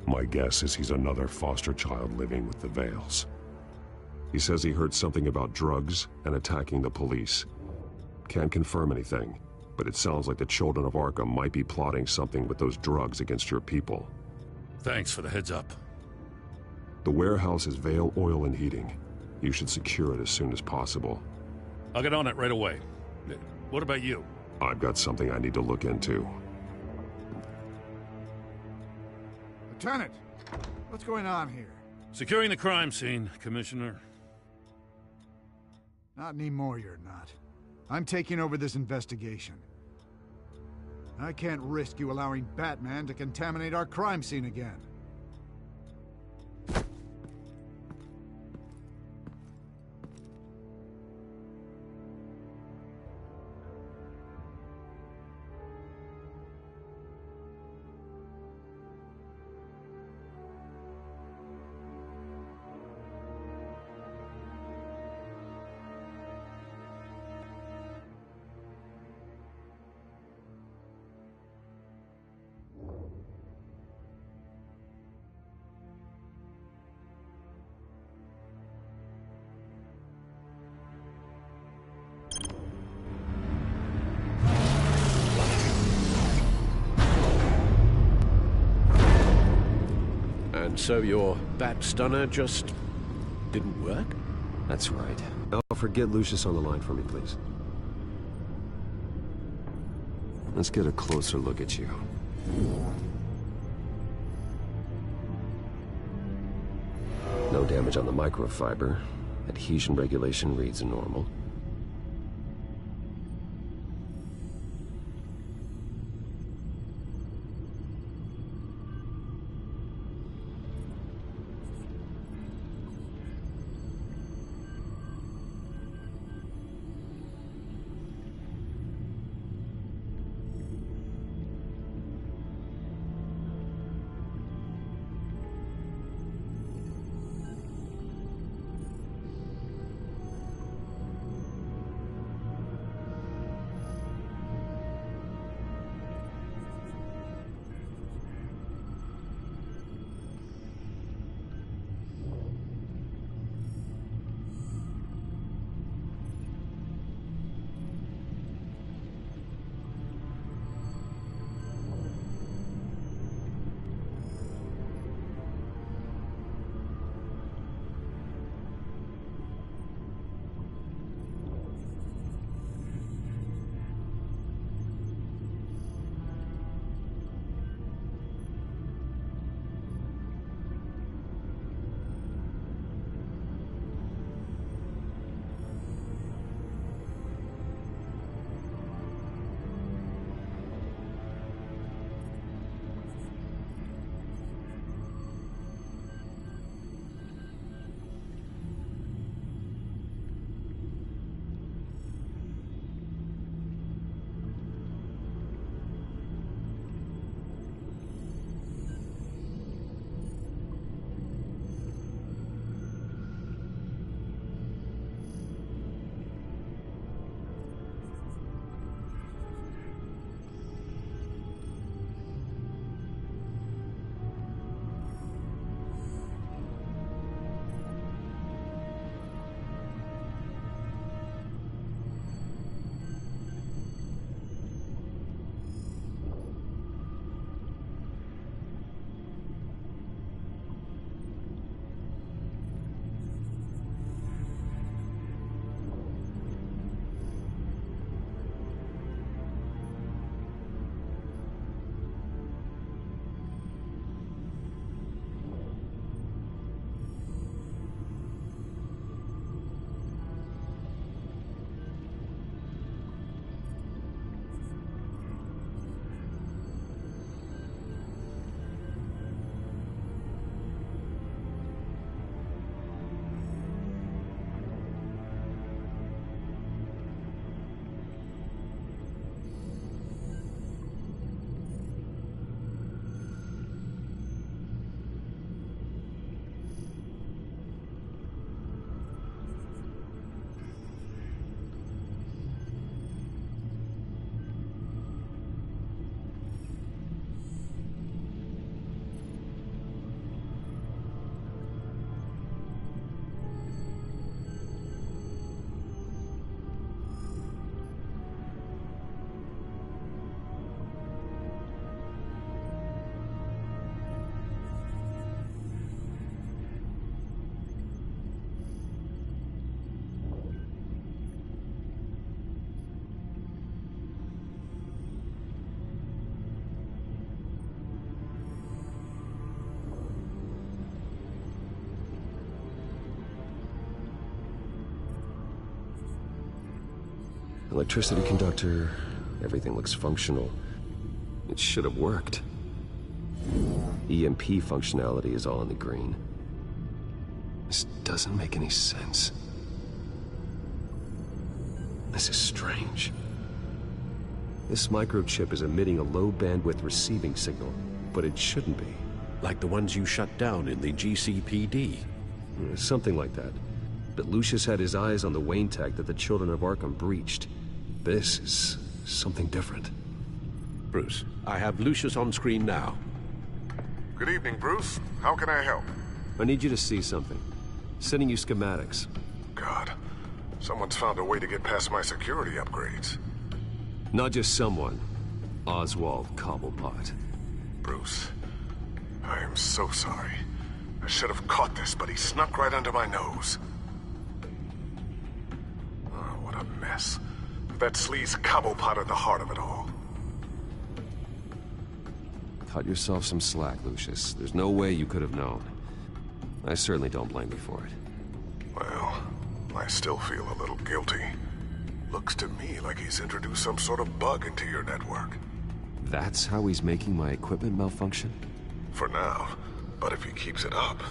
My guess is he's another foster child living with the Vales. He says he heard something about drugs and attacking the police. Can't confirm anything, but it sounds like the children of Arkham might be plotting something with those drugs against your people. Thanks for the heads up. The warehouse is Vale Oil and Heating. You should secure it as soon as possible. I'll get on it right away. What about you? I've got something I need to look into. Lieutenant, what's going on here? Securing the crime scene, Commissioner. Not anymore, you're not. I'm taking over this investigation. I can't risk you allowing Batman to contaminate our crime scene again. And so your bat stunner just didn't work? That's right. Alfred, get Lucius on the line for me, please. Let's get a closer look at you. No damage on the microfiber. Adhesion regulation reads normal. Electricity conductor, everything looks functional. It should have worked. EMP functionality is all in the green. This doesn't make any sense. This is strange. This microchip is emitting a low-bandwidth receiving signal, but it shouldn't be. Like the ones you shut down in the GCPD. Something like that. But Lucius had his eyes on the Wayne tech that the Children of Arkham breached. This is something different. Bruce, I have Lucius on screen now. Good evening, Bruce. How can I help? I need you to see something. Sending you schematics. God, someone's found a way to get past my security upgrades. Not just someone. Oswald Cobblepot. Bruce, I am so sorry. I should have caught this, but he snuck right under my nose. Oh, what a mess. That sleaze Cobblepot at the heart of it all. Cut yourself some slack, Lucius. There's no way you could have known. I certainly don't blame you for it. Well, I still feel a little guilty. Looks to me like he's introduced some sort of bug into your network. That's how he's making my equipment malfunction? For now, but if he keeps it up...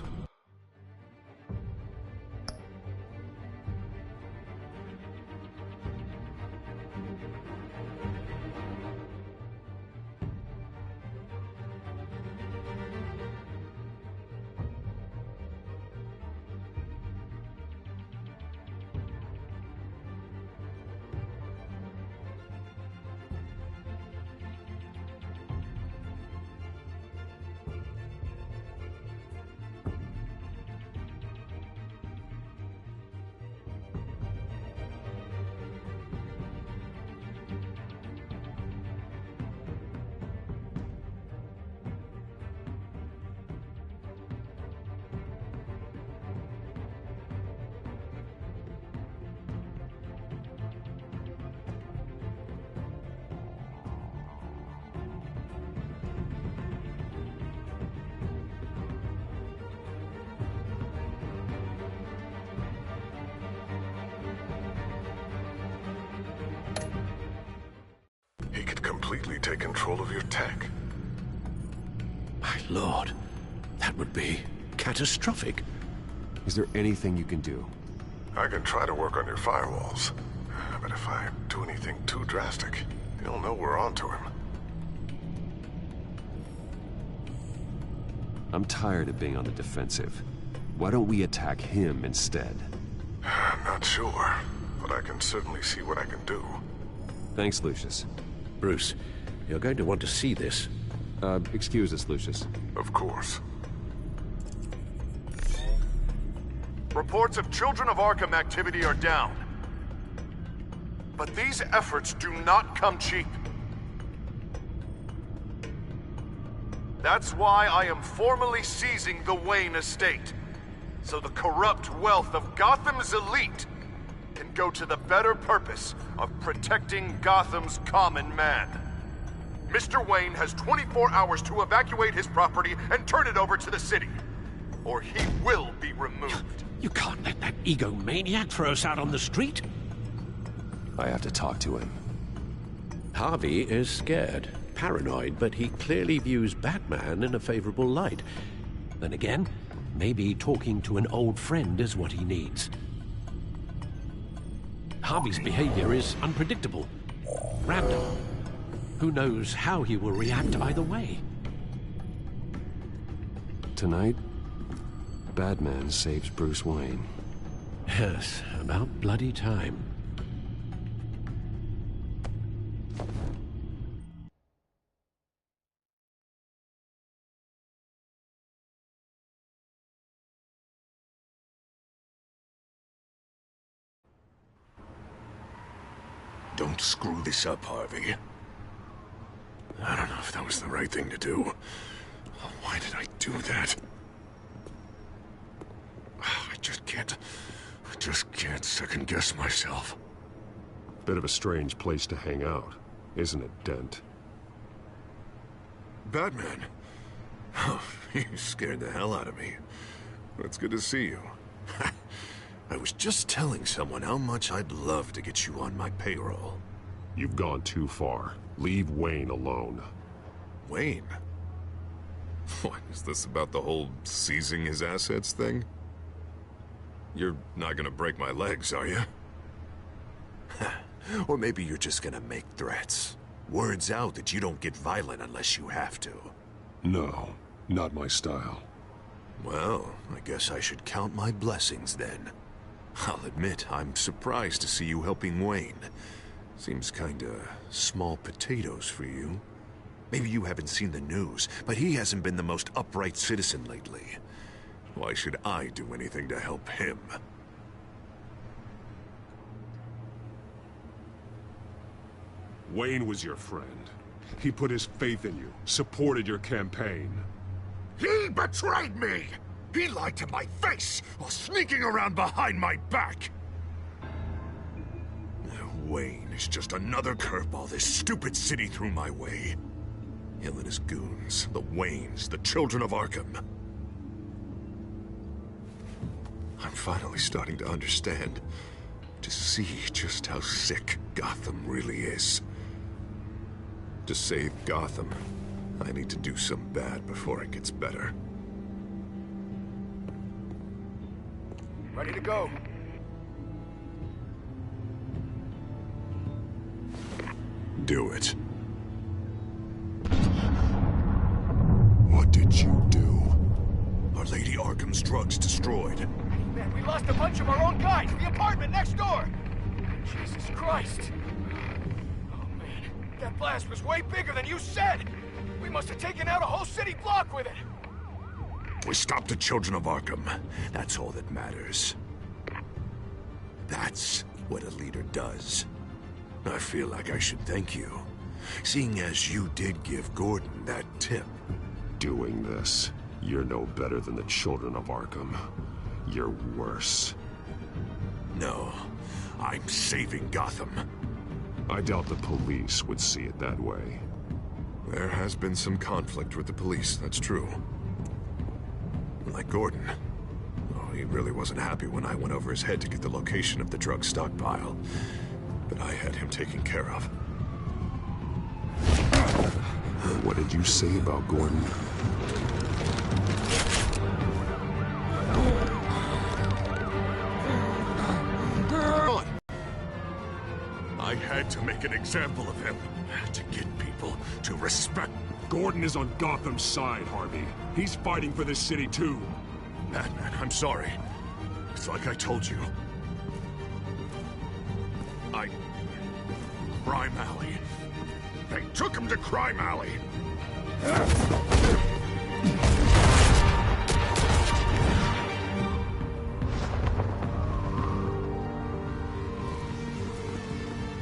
He could completely take control of your tech. My lord, that would be catastrophic. Is there anything you can do? I can try to work on your firewalls. But if I do anything too drastic, he'll know we're onto him. I'm tired of being on the defensive. Why don't we attack him instead? I'm not sure, but I can certainly see what I can do. Thanks, Lucius. Bruce, you're going to want to see this. Excuse us, Lucius. Of course. Reports of Children of Arkham activity are down. But these efforts do not come cheap. That's why I am formally seizing the Wayne estate, so the corrupt wealth of Gotham's elite can go to the better purpose of protecting Gotham's common man. Mr. Wayne has 24 hours to evacuate his property and turn it over to the city, or he will be removed. You can't let that egomaniac throw us out on the street. I have to talk to him. Harvey is scared, paranoid, but he clearly views Batman in a favorable light. Then again, maybe talking to an old friend is what he needs. Harvey's behavior is unpredictable, random. Who knows how he will react either way? Tonight, Batman saves Bruce Wayne. Yes, about bloody time. Don't screw this up, Harvey. I don't know if that was the right thing to do. Why did I do that? I just can't second-guess myself. Bit of a strange place to hang out, isn't it, Dent? Batman? Oh, you scared the hell out of me. It's good to see you. I was just telling someone how much I'd love to get you on my payroll. You've gone too far. Leave Wayne alone. Wayne? What, is this about the whole seizing his assets thing? You're not gonna break my legs, are you? Or maybe you're just gonna make threats. Words out that you don't get violent unless you have to. No, not my style. Well, I guess I should count my blessings then. I'll admit, I'm surprised to see you helping Wayne. Seems kinda small potatoes for you. Maybe you haven't seen the news, but he hasn't been the most upright citizen lately. Why should I do anything to help him? Wayne was your friend. He put his faith in you, supported your campaign. He betrayed me! He lied to my face while sneaking around behind my back! Wayne is just another curveball this stupid city threw my way. Him and his goons, the Waynes, the children of Arkham. I'm finally starting to understand, to see just how sick Gotham really is. To save Gotham, I need to do some bad before it gets better. Ready to go. Do it. What did you do? Our Lady Arkham's drugs destroyed. Man, we lost a bunch of our own guys. The apartment next door. Jesus Christ. Oh, man. That blast was way bigger than you said. We must have taken out a whole city block with it. We stopped the children of Arkham. That's all that matters. That's what a leader does. I feel like I should thank you, seeing as you did give Gordon that tip. Doing this, you're no better than the children of Arkham. You're worse. No, I'm saving Gotham. I doubt the police would see it that way. There has been some conflict with the police, that's true. Like Gordon. Oh, he really wasn't happy when I went over his head to get the location of the drug stockpile. But I had him taken care of. What did you say about Gordon? I had to make an example of him. To get people to respect. Gordon is on Gotham's side, Harvey. He's fighting for this city, too. Batman, I'm sorry. It's like I told you. Crime Alley. They took him to Crime Alley.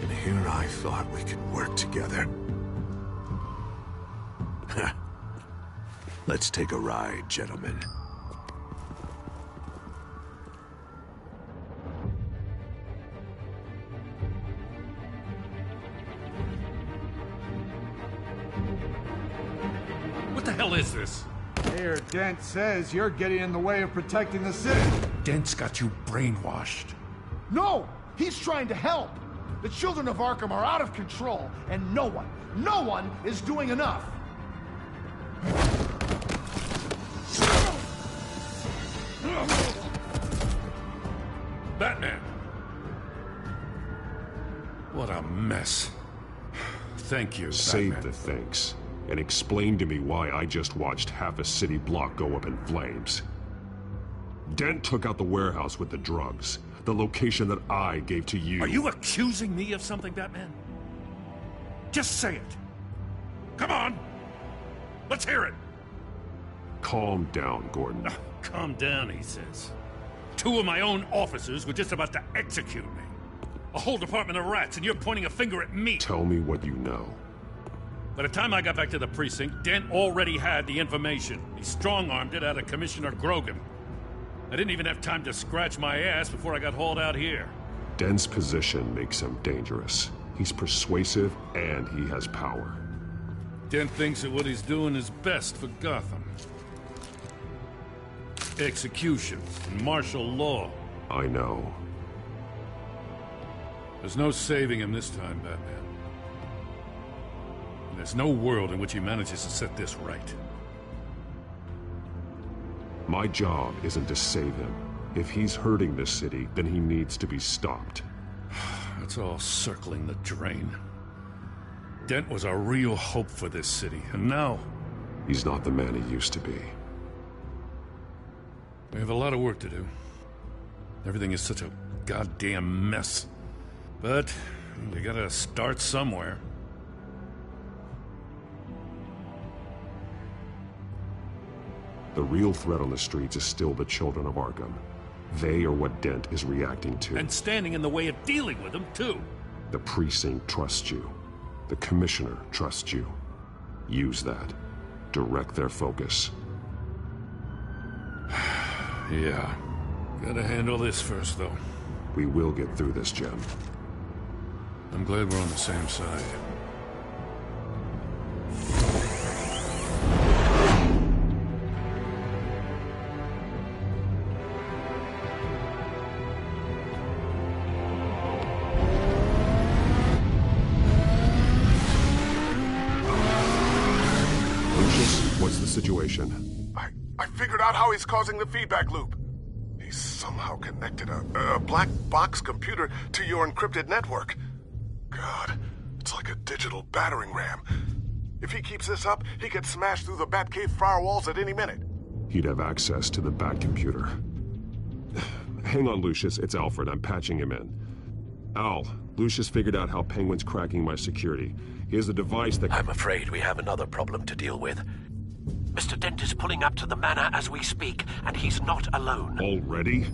And here I thought we could work together. Let's take a ride, gentlemen. What the hell is this? Mayor Dent says you're getting in the way of protecting the city. Dent's got you brainwashed. No! He's trying to help! The children of Arkham are out of control, and no one is doing enough! Batman! What a mess. Thank you, Save Batman. the thanks, and explain to me why I just watched half a city block go up in flames. Dent took out the warehouse with the drugs, the location that I gave to you. Are you accusing me of something, Batman? Just say it. Come on! Let's hear it! Calm down, Gordon. Calm down, he says. 2 of my own officers were just about to execute me. A whole department of rats, and you're pointing a finger at me. Tell me what you know. By the time I got back to the precinct, Dent already had the information. He strong-armed it out of Commissioner Grogan. I didn't even have time to scratch my ass before I got hauled out here. Dent's position makes him dangerous. He's persuasive, and he has power. Dent thinks that what he's doing is best for Gotham. Execution and martial law. I know. There's no saving him this time, Batman. And there's no world in which he manages to set this right. My job isn't to save him. If he's hurting this city, then he needs to be stopped. It's all circling the drain. Dent was a real hope for this city, and now... He's not the man he used to be. We have a lot of work to do. Everything is such a goddamn mess. But we gotta start somewhere. The real threat on the streets is still the children of Arkham. They are what Dent is reacting to. And standing in the way of dealing with them, too. The precinct trusts you. The commissioner trusts you. Use that. Direct their focus. Yeah. Gotta handle this first, though. We will get through this, Jim. I'm glad we're on the same side. What's the situation? I figured out how he's causing the feedback loop. He's somehow connected a black box computer to your encrypted network. God, it's like a digital battering ram. If he keeps this up, he could smash through the Batcave firewalls at any minute. He'd have access to the Bat computer. Hang on, Lucius. It's Alfred. I'm patching him in. Al, Lucius figured out how Penguin's cracking my security. He has a device that... I'm afraid we have another problem to deal with. Mr. Dent is pulling up to the manor as we speak, and he's not alone. Already?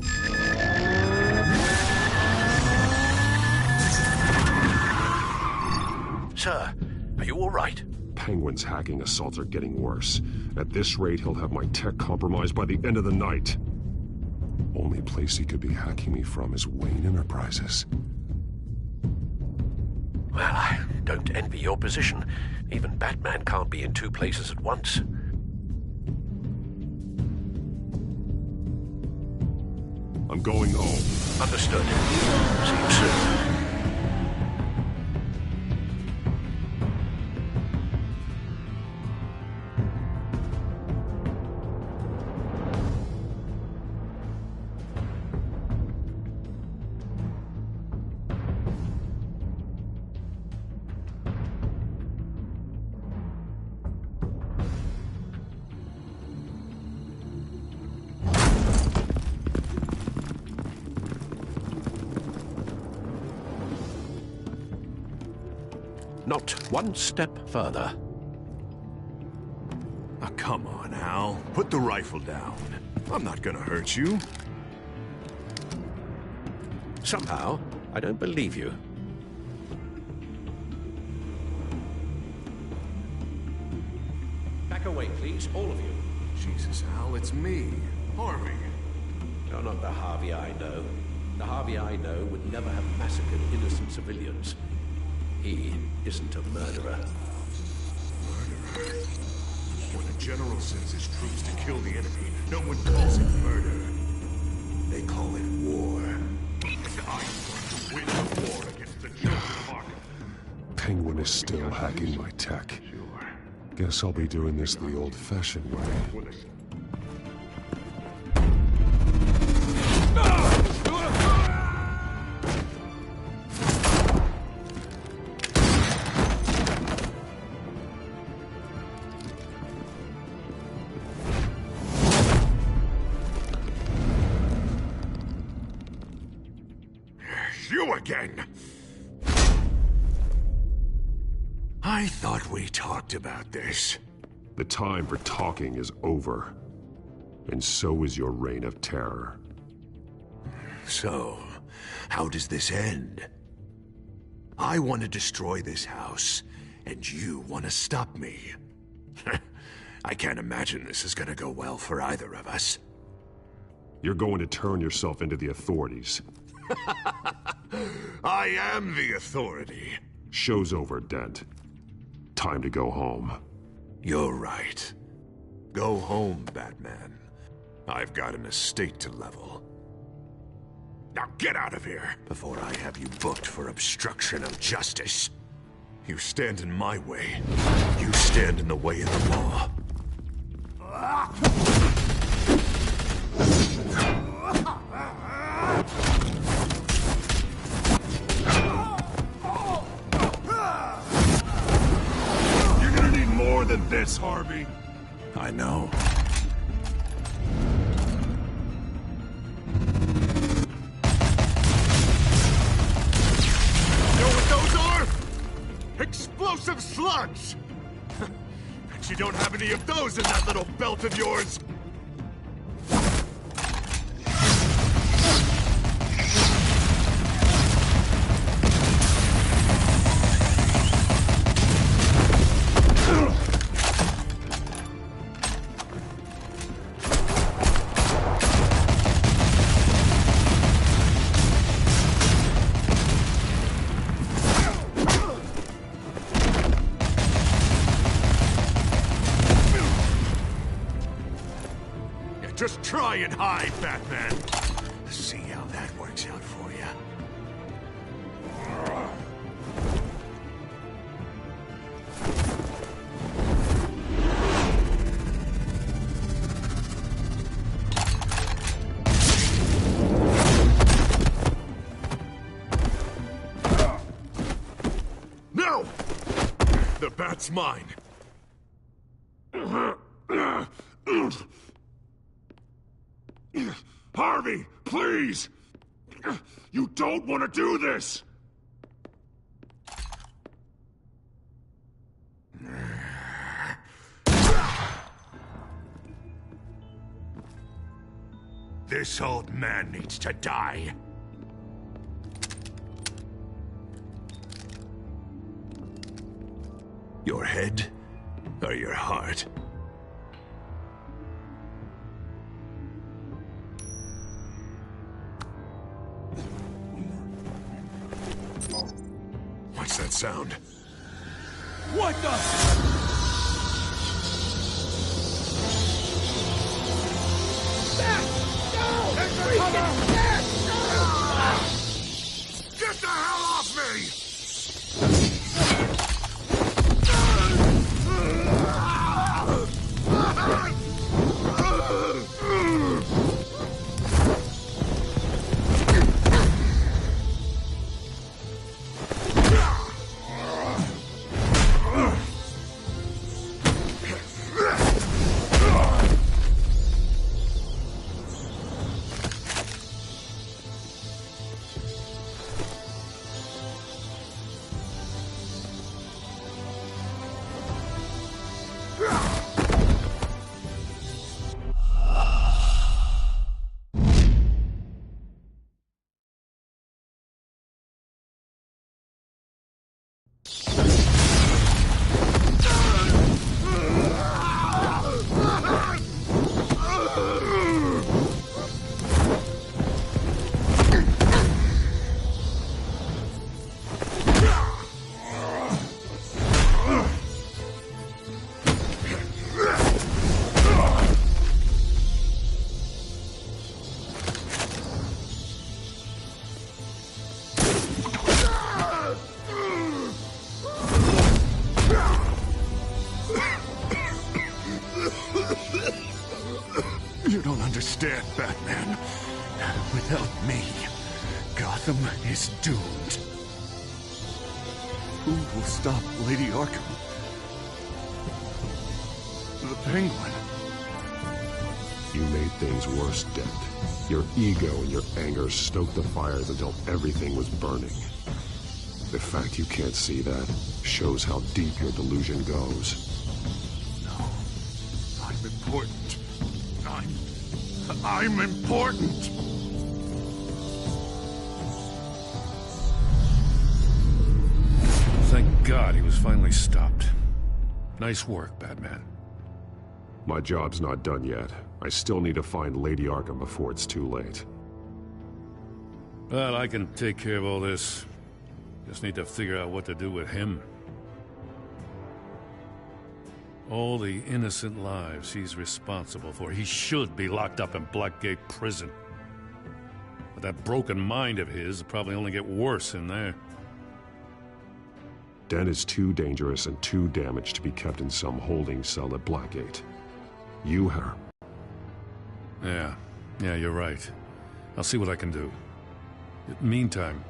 Sir, are you all right? Penguin's hacking assaults are getting worse. At this rate, he'll have my tech compromised by the end of the night. Only place he could be hacking me from is Wayne Enterprises. Well, I don't envy your position. Even Batman can't be in two places at once. I'm going home. Understood. See you soon. Not one step further. Oh, come on, Al. Put the rifle down. I'm not gonna hurt you. Somehow, I don't believe you. Back away, please, all of you. Jesus, Al, it's me, Harvey. You're not the Harvey I know. The Harvey I know would never have massacred innocent civilians. He isn't a murderer. Murderer? When a general sends his troops to kill the enemy, no one calls it murder. They call it war. And I'm going to win the war against the children of Arkham. Penguin is still hacking my tech. Guess I'll be doing this the old-fashioned way. You again! I thought we talked about this. The time for talking is over. And so is your reign of terror. So, how does this end? I want to destroy this house, and you want to stop me. I can't imagine this is gonna go well for either of us. You're going to turn yourself into the authorities. I am the authority. Show's over, Dent. Time to go home. You're right. Go home, Batman. I've got an estate to level. Now get out of here, before I have you booked for obstruction of justice. You stand in my way. You stand in the way of the law. You're gonna need more than this, Harvey. I know. Know what those are? Explosive slugs! Bet you don't have any of those in that little belt of yours! Just try and hide, Batman. See how that works out for you. No! The bat's mine. Harvey, please! You don't want to do this! This old man needs to die. Your head or your heart? What's that sound? What the? Get the hell off me! You don't understand, Batman. Without me, Gotham is doomed. Who will stop Lady Arkham? The Penguin. You made things worse, Dent. Your ego and your anger stoked the fires until everything was burning. The fact you can't see that shows how deep your delusion goes. I'm important. I'm important! Thank God he was finally stopped. Nice work, Batman. My job's not done yet. I still need to find Lady Arkham before it's too late. Well, I can take care of all this. Just need to figure out what to do with him. All the innocent lives he's responsible for. He should be locked up in Blackgate Prison. But that broken mind of his will probably only get worse in there. Den is too dangerous and too damaged to be kept in some holding cell at Blackgate. You her. Yeah, you're right. I'll see what I can do. Meantime,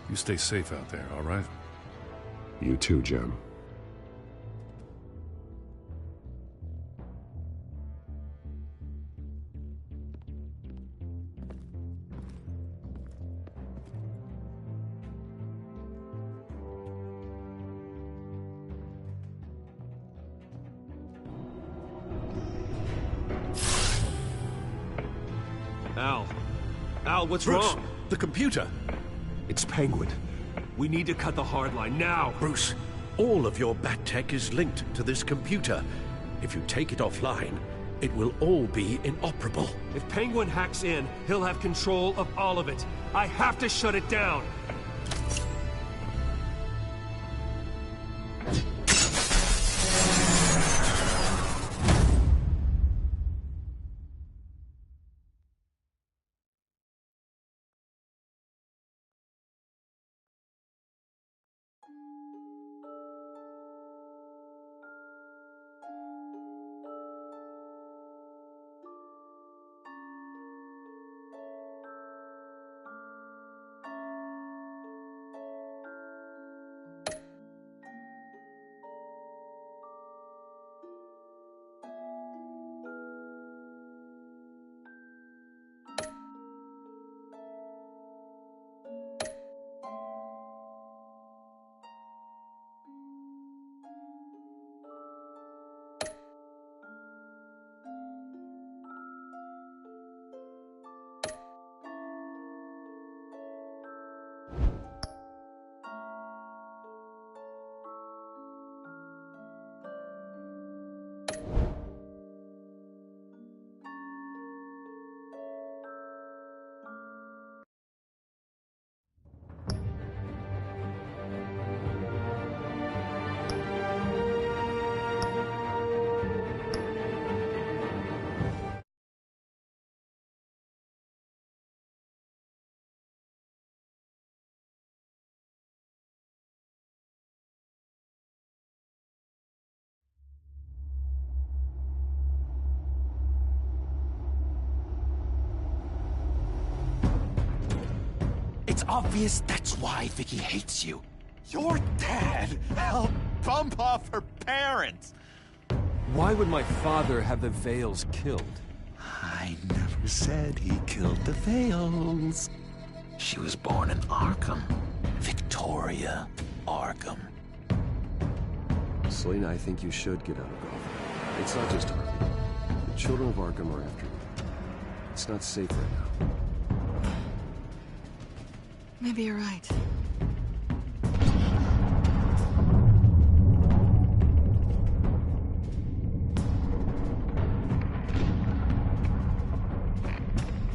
you stay safe out there, all right? You too, Jem. Al, what's Bruce, wrong? The computer. It's Penguin. We need to cut the hard line now. Bruce, all of your bat tech is linked to this computer. If you take it offline, it will all be inoperable. If Penguin hacks in, he'll have control of all of it. I have to shut it down. It's obvious that's why Vicky hates you. Your dad helped bump off her parents. Why would my father have the Vales killed? I never said he killed the Vales. She was born in Arkham. Victoria Arkham. Selena, I think you should get out of Gotham. It's not just Harvey. The children of Arkham are after you. It's not safe right now. Maybe you're right.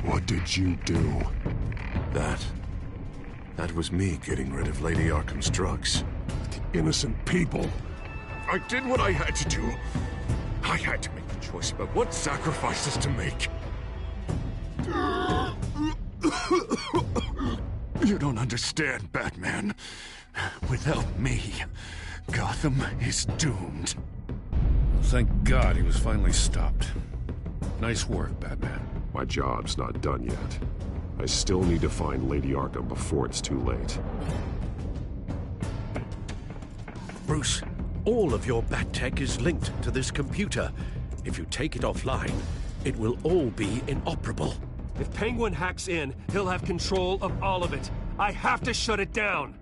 What did you do? That was me getting rid of Lady Arkham's drugs. Innocent people. I did what I had to do. I had to make the choice about what sacrifices to make. You don't understand, Batman. Without me, Gotham is doomed. Thank God he was finally stopped. Nice work, Batman. My job's not done yet. I still need to find Lady Arkham before it's too late. Bruce, all of your bat tech is linked to this computer. If you take it offline, it will all be inoperable. If Penguin hacks in, he'll have control of all of it. I have to shut it down.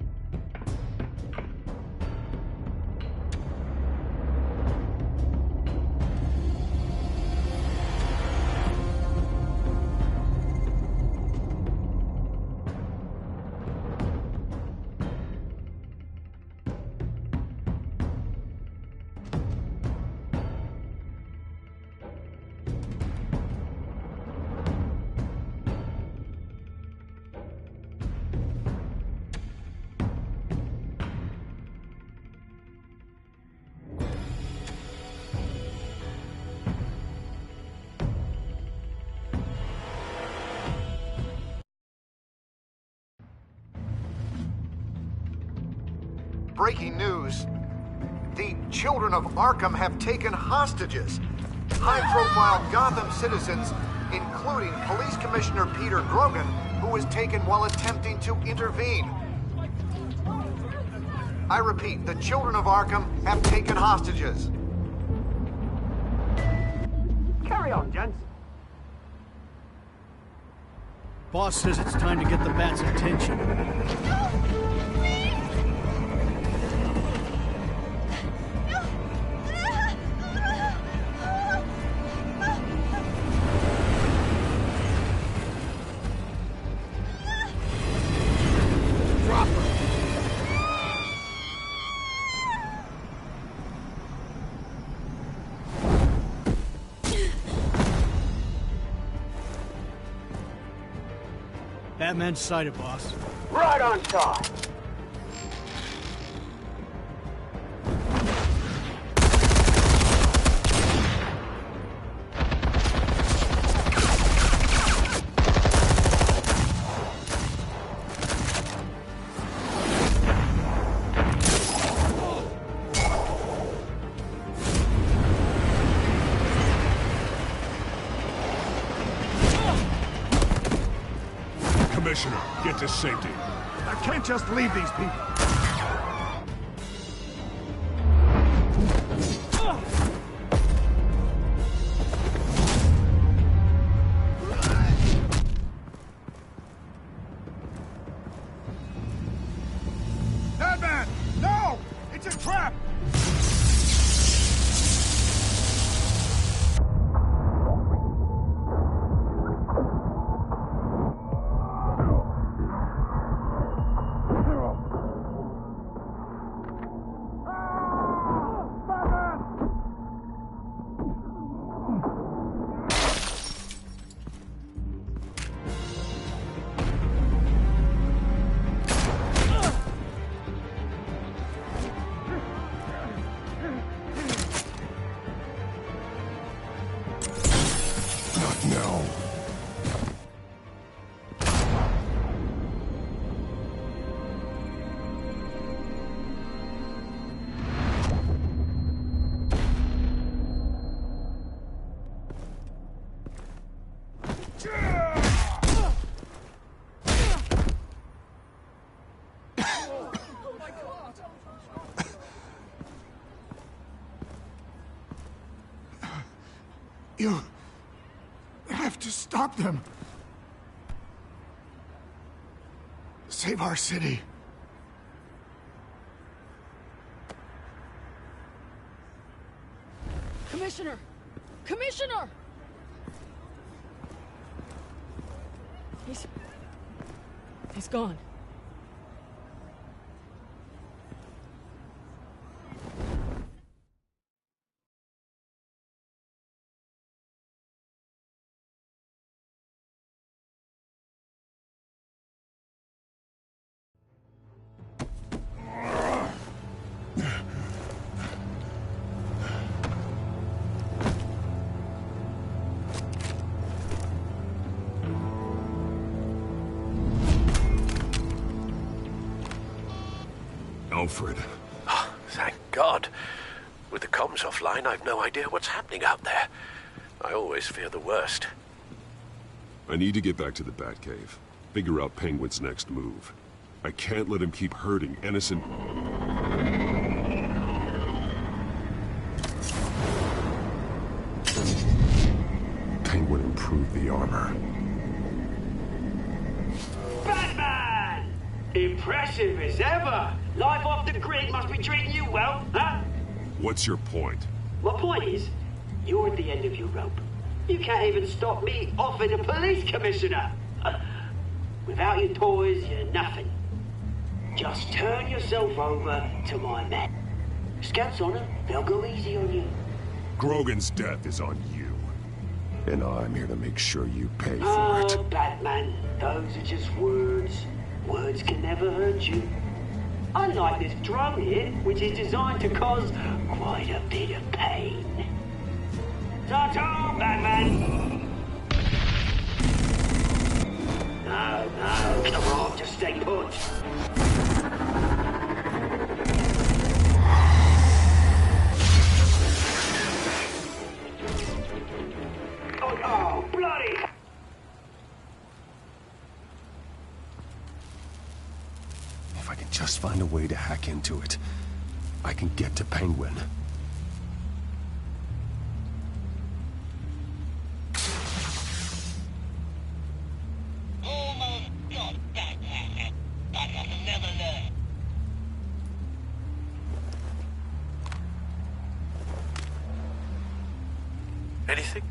breaking news. The children of Arkham have taken hostages. High-profile Gotham citizens, including Police Commissioner Peter Grogan, who was taken while attempting to intervene. I repeat, the children of Arkham have taken hostages. Carry on, gents. Boss says it's time to get the Bat's attention. Drop her. Batman's sighted, boss. Right on time. Commissioner, get to safety. I can't just leave these people. Batman! No! It's a trap! No. You have to stop them. Save our city. Commissioner! Commissioner! He's gone. Alfred. Oh, thank God. With the comms offline, I've no idea what's happening out there. I always fear the worst. I need to get back to the Batcave. Figure out Penguin's next move. I can't let him keep hurting innocent... Penguin improved the armor. Batman! Impressive as ever. Life off the grid must be treating you well, huh? What's your point? My point is, you're at the end of your rope. You can't even stop me offing a police commissioner. Without your toys, you're nothing. Just turn yourself over to my men. Scouts on her, they'll go easy on you. Grogan's death is on you. And I'm here to make sure you pay for it. Oh, Batman, those are just words. Words can never hurt you. Unlike this drug here, which is designed to cause quite a bit of pain. Ta-ta, Batman! No, come on, just stay put. just find a way to hack into it, I can get to Penguin. Anything?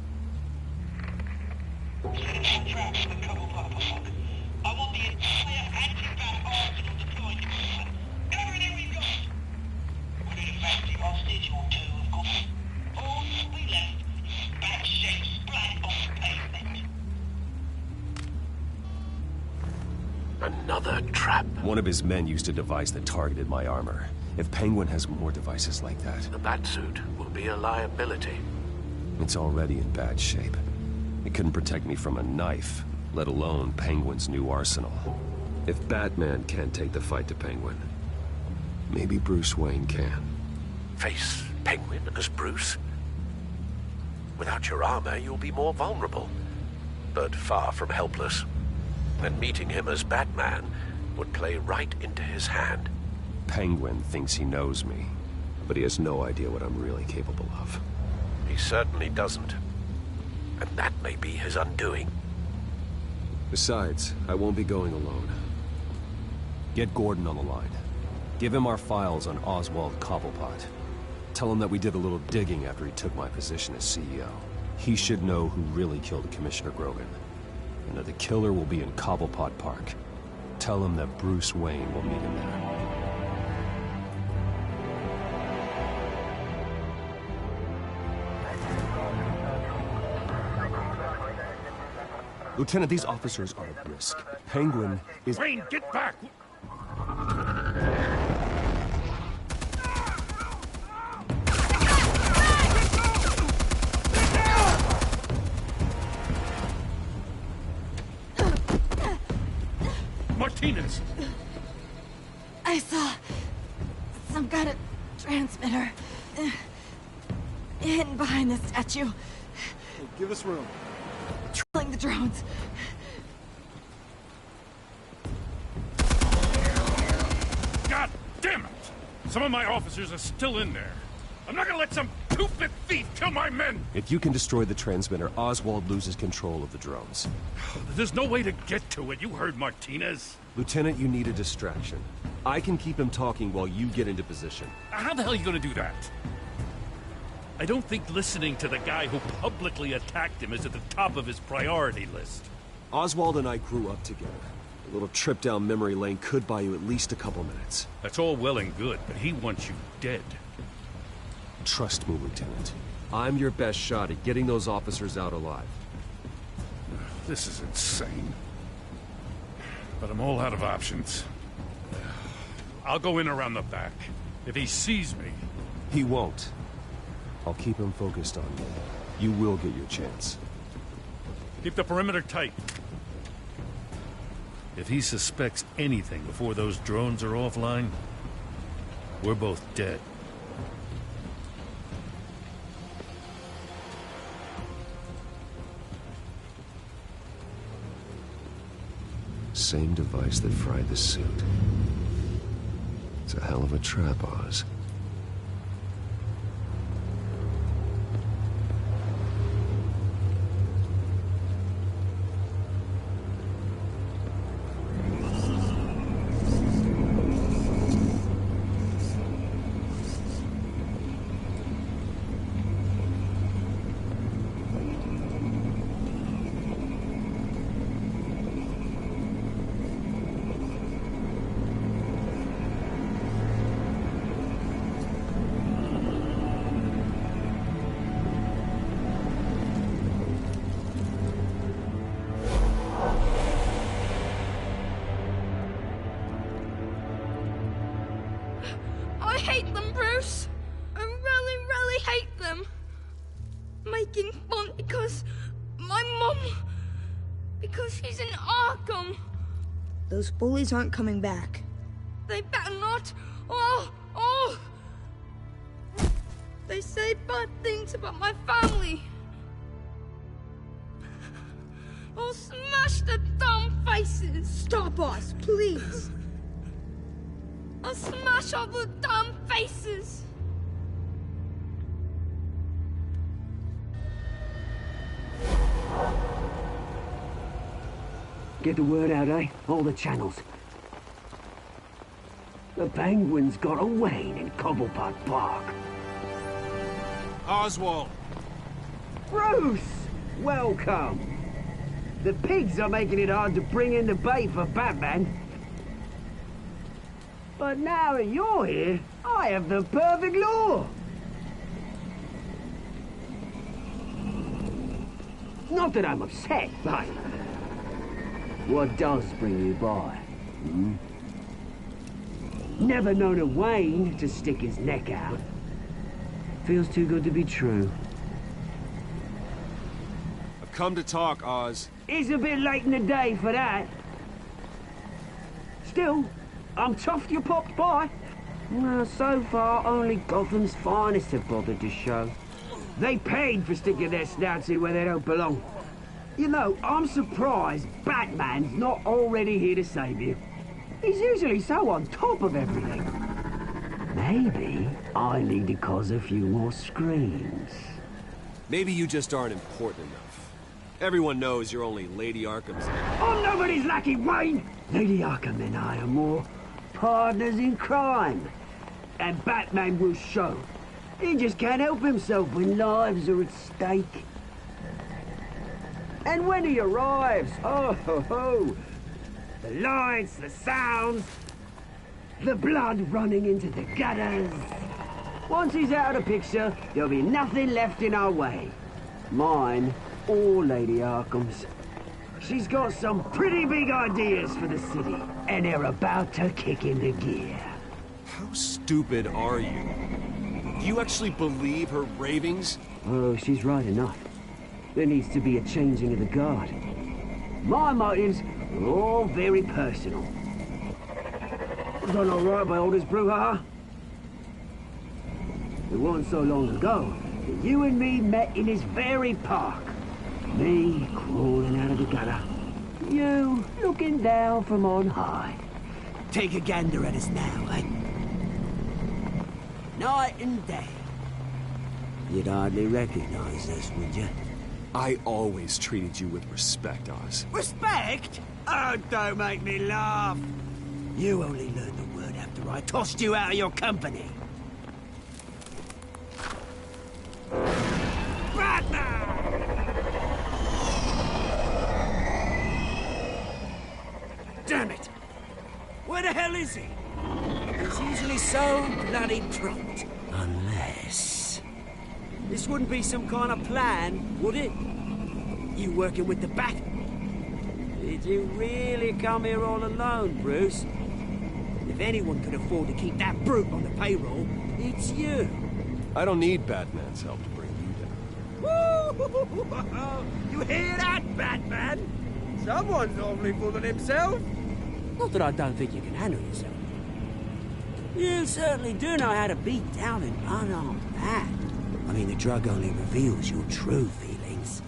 Another trap. One of his men used a device that targeted my armor. If Penguin has more devices like that... The Batsuit will be a liability. It's already in bad shape. It couldn't protect me from a knife, let alone Penguin's new arsenal. If Batman can't take the fight to Penguin, maybe Bruce Wayne can. Face Penguin as Bruce? Without your armor, you'll be more vulnerable, but far from helpless. And meeting him as Batman would play right into his hand. Penguin thinks he knows me, but he has no idea what I'm really capable of. He certainly doesn't. And that may be his undoing. Besides, I won't be going alone. Get Gordon on the line. Give him our files on Oswald Cobblepot. Tell him that we did a little digging after he took my position as CEO. He should know who really killed Commissioner Grogan, and that the killer will be in Cobblepot Park. Tell him that Bruce Wayne will meet him there. Lieutenant, these officers are at risk. Penguin is... Wayne, get back! Martinez! I saw some kind of transmitter hidden behind the statue. Hey, give us room. Trolling the drones. God damn it! Some of my officers are still in there. I'm not gonna let some two-bit thief kill my men! If you can destroy the transmitter, Oswald loses control of the drones. There's no way to get to it. You heard Martinez. Lieutenant, you need a distraction. I can keep him talking while you get into position. How the hell are you gonna do that? I don't think listening to the guy who publicly attacked him is at the top of his priority list. Oswald and I grew up together. A little trip down memory lane could buy you at least a couple minutes. That's all well and good, but he wants you dead. Trust me, Lieutenant. I'm your best shot at getting those officers out alive. This is insane. But I'm all out of options. I'll go in around the back. If he sees me... He won't. I'll keep him focused on you. You will get your chance. Keep the perimeter tight. If he suspects anything before those drones are offline, we're both dead. Same device that fried the suit. It's a hell of a trap, Oz. I hate them, Bruce. I really, really hate them. Making fun because my mom... because she's in Arkham. Those bullies aren't coming back. They better not. Oh! They say bad things about my family. I'll smash the dumb faces. Stop us, please. I'll smash all the dumb faces! Get the word out, eh? All the channels. The Penguin's got a Wayne in Cobblepot Park. Oswald! Bruce! Welcome! The pigs are making it hard to bring in the bait for Batman. But now that you're here, I have the perfect lure! Not that I'm upset, but... what does bring you by? Hmm? Never known a Wayne to stick his neck out. Feels too good to be true. I've come to talk, Oz. It's a bit late in the day for that. Still, I'm chuffed you popped by. Well, so far, only Gotham's finest have bothered to show. They paid for sticking their snouts in where they don't belong. You know, I'm surprised Batman's not already here to save you. He's usually so on top of everything. Maybe I need to cause a few more screams. Maybe you just aren't important enough. Everyone knows you're only Lady Arkham's... I'm nobody's lackey, Wayne! Lady Arkham and I are more partners in crime. And Batman will show. He just can't help himself when lives are at stake. And when he arrives, oh ho ho! The lights, the sounds, the blood running into the gutters. Once he's out of the picture, there'll be nothing left in our way. Mine or Lady Arkham's. She's got some pretty big ideas for the city, and they're about to kick into gear. How stupid are you? Do you actually believe her ravings? Oh, she's right enough. There needs to be a changing of the guard. My motives are all very personal. Done all right by Aldous Brouhaha. It wasn't so long ago that you and me met in this very park. Me crawling out of the gutter. You looking down from on high. Take a gander at us now, eh? Night and day. You'd hardly recognize us, would you? I always treated you with respect, Oz. Respect? Oh, don't make me laugh. You only learned the word after I tossed you out of your company. Damn it! Where the hell is he? He's usually so bloody prompt. Unless... this wouldn't be some kind of plan, would it? You working with the Bat? Did you really come here all alone, Bruce? If anyone could afford to keep that brute on the payroll, it's you. I don't need Batman's help to bring you down. Woo! You hear that, Batman? Someone's awfully full of himself. Not that I don't think you can handle yourself. You certainly do know how to beat down an unarmed man. I mean, the drug only reveals your true feelings.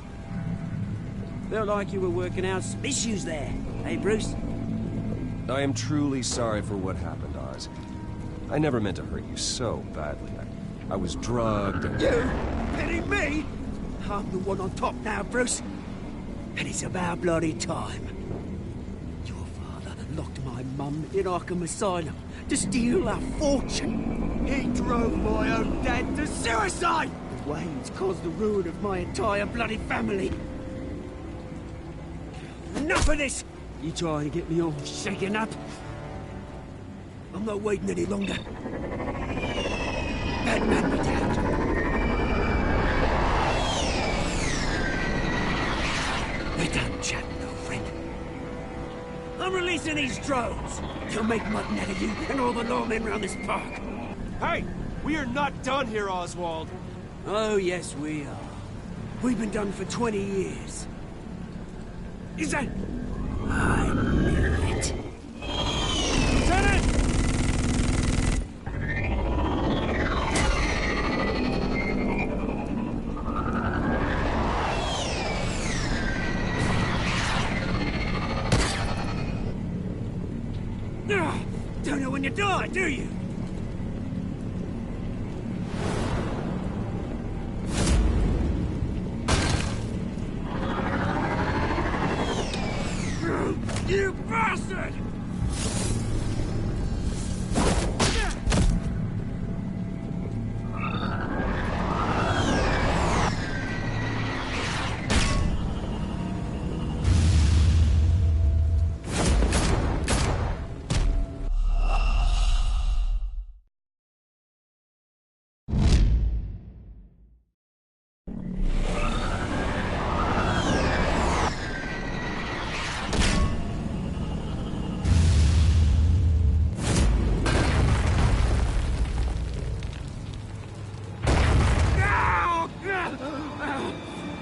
Felt like you were working out some issues there, hey, Bruce? I am truly sorry for what happened, Oz. I never meant to hurt you so badly. I was drugged and... You? Pity me? I'm the one on top now, Bruce. And it's about bloody time. Your father locked my mum in Arkham Asylum to steal a fortune. He drove my own dad to suicide! Wayne's caused the ruin of my entire bloody family. Enough of this! You trying to get me all shaken up? I'm not waiting any longer. Batman me down. We're done chatting, old friend. I'm releasing these drones. You'll make mutton out of you and all the lawmen around this park. Hey! We are not done here, Oswald. Oh, yes, we are. We've been done for 20 years. Is that... I knew it. Lieutenant! Don't know when you die, do you? You bastard!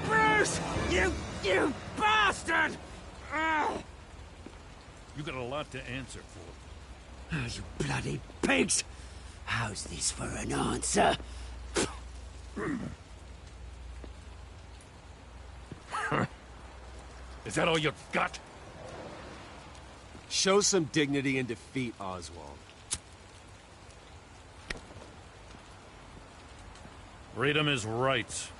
Bruce! You bastard! You got a lot to answer for. Oh, you bloody pigs! How's this for an answer? Is that all you got? Show some dignity and defeat, Oswald. Read him his rights.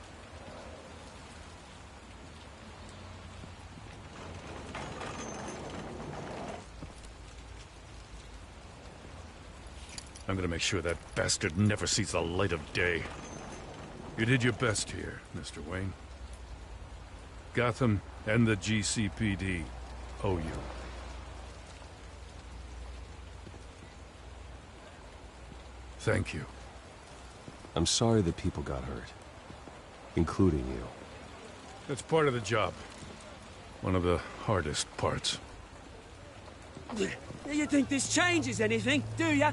I'm gonna make sure that bastard never sees the light of day. You did your best here, Mr. Wayne. Gotham and the GCPD owe you. Thank you. I'm sorry that people got hurt, including you. That's part of the job. One of the hardest parts. You think this changes anything, do ya?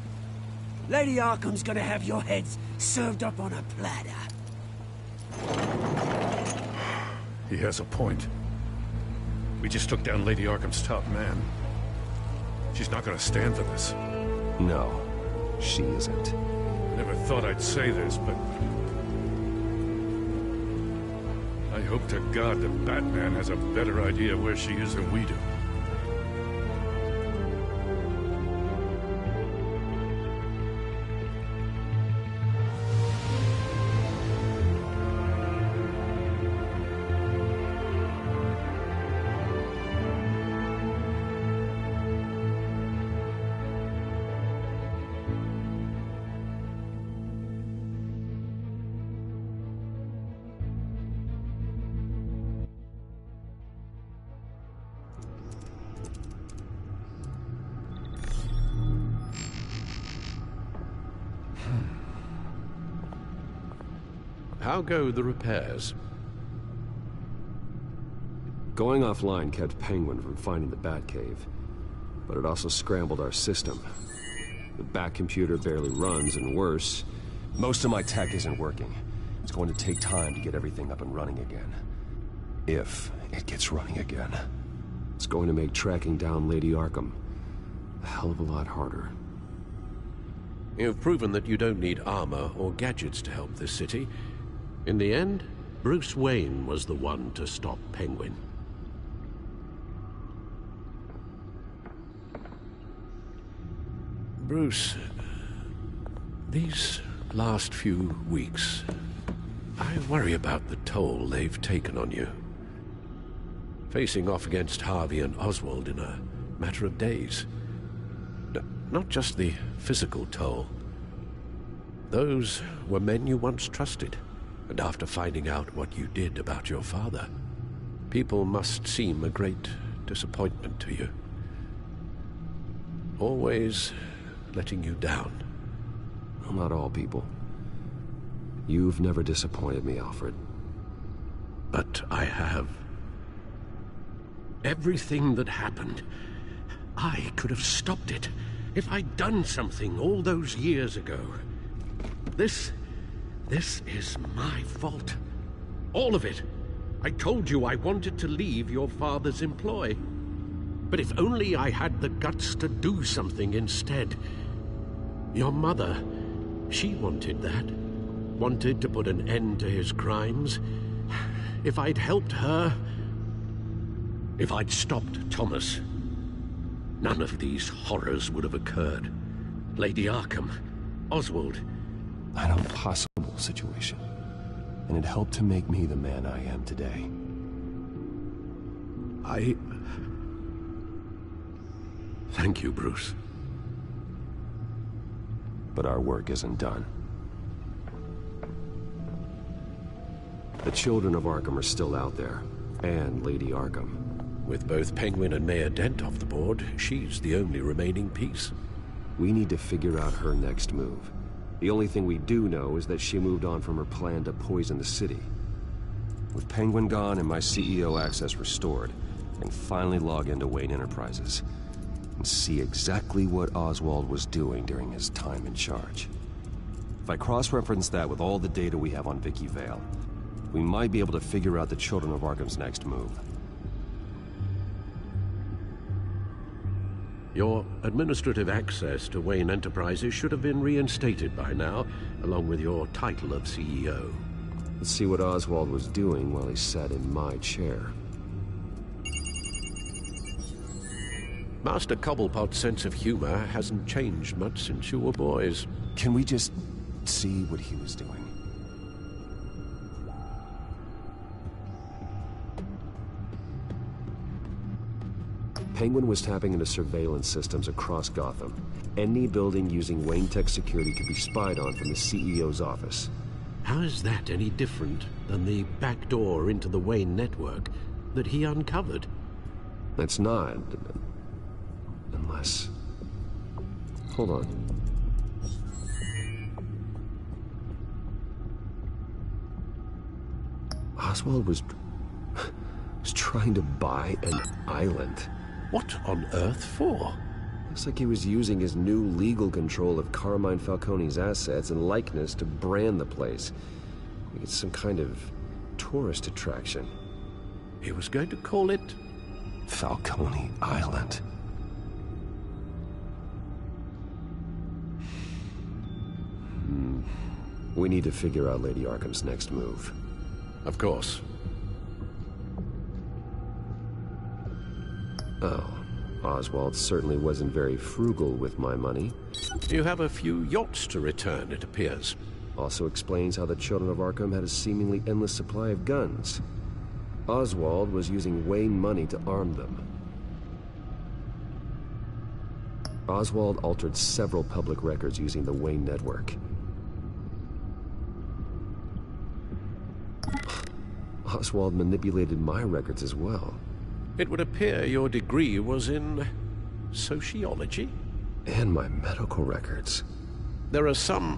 Lady Arkham's gonna have your heads served up on a platter. He has a point. We just took down Lady Arkham's top man. She's not gonna stand for this. No, she isn't. Never thought I'd say this, but I hope to God that Batman has a better idea where she is than we do. How go the repairs? Going offline kept Penguin from finding the Batcave, but it also scrambled our system. The Bat computer barely runs, and worse, most of my tech isn't working. It's going to take time to get everything up and running again. If it gets running again. It's going to make tracking down Lady Arkham a hell of a lot harder. You've proven that you don't need armor or gadgets to help this city. In the end, Bruce Wayne was the one to stop Penguin. Bruce, these last few weeks, I worry about the toll they've taken on you. Facing off against Harvey and Oswald in a matter of days. Not just the physical toll. Those were men you once trusted. And after finding out what you did about your father, people must seem a great disappointment to you. Always letting you down. Well, not all people. You've never disappointed me, Alfred. But I have. Everything that happened, I could have stopped it if I'd done something all those years ago. This is my fault. All of it. I told you I wanted to leave your father's employ. But if only I had the guts to do something instead. Your mother, she wanted that. Wanted to put an end to his crimes. If I'd helped her, if I'd stopped Thomas, none of these horrors would have occurred. Lady Arkham. Oswald. An impossible situation. And it helped to make me the man I am today. Thank you, Bruce. But our work isn't done. The children of Arkham are still out there, and Lady Arkham. With both Penguin and Mayor Dent off the board, she's the only remaining piece. We need to figure out her next move. The only thing we do know is that she moved on from her plan to poison the city. With Penguin gone and my CEO access restored, I can finally log into Wayne Enterprises and see exactly what Oswald was doing during his time in charge. If I cross-reference that with all the data we have on Vicky Vale, we might be able to figure out the Children of Arkham's next move. Your administrative access to Wayne Enterprises should have been reinstated by now, along with your title of CEO. Let's see what Oswald was doing while he sat in my chair. Master Cobblepot's sense of humor hasn't changed much since you were boys. Can we just see what he was doing? Penguin was tapping into surveillance systems across Gotham. Any building using Wayne Tech security could be spied on from the CEO's office. How is that any different than the back door into the Wayne network that he uncovered? That's not. Unless... Hold on. Oswald was trying to buy an island. What on earth for? Looks like he was using his new legal control of Carmine Falcone's assets and likeness to brand the place. Like it's some kind of tourist attraction. He was going to call it... Falcone Island. We need to figure out Lady Arkham's next move. Of course. Oh, Oswald certainly wasn't very frugal with my money. You have a few yachts to return, it appears. Also explains how the Children of Arkham had a seemingly endless supply of guns. Oswald was using Wayne money to arm them. Oswald altered several public records using the Wayne network. Oswald manipulated my records as well. It would appear your degree was in... sociology? And my medical records. There are some...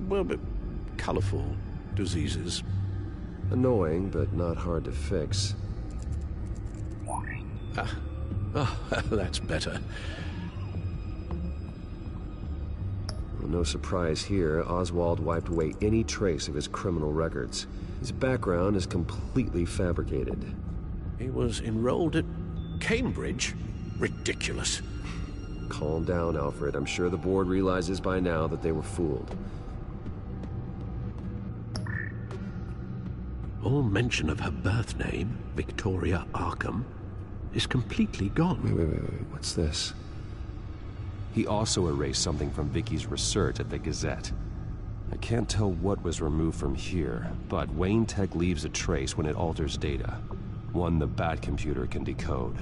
well, colorful diseases. Annoying, but not hard to fix. Oh, that's better. Well, no surprise here, Oswald wiped away any trace of his criminal records. His background is completely fabricated. He was enrolled at Cambridge? Ridiculous. Calm down, Alfred. I'm sure the board realizes by now that they were fooled. All mention of her birth name, Victoria Arkham, is completely gone. Wait. What's this? He also erased something from Vicky's research at the Gazette. I can't tell what was removed from here, but Wayne Tech leaves a trace when it alters data. One the Bat computer can decode.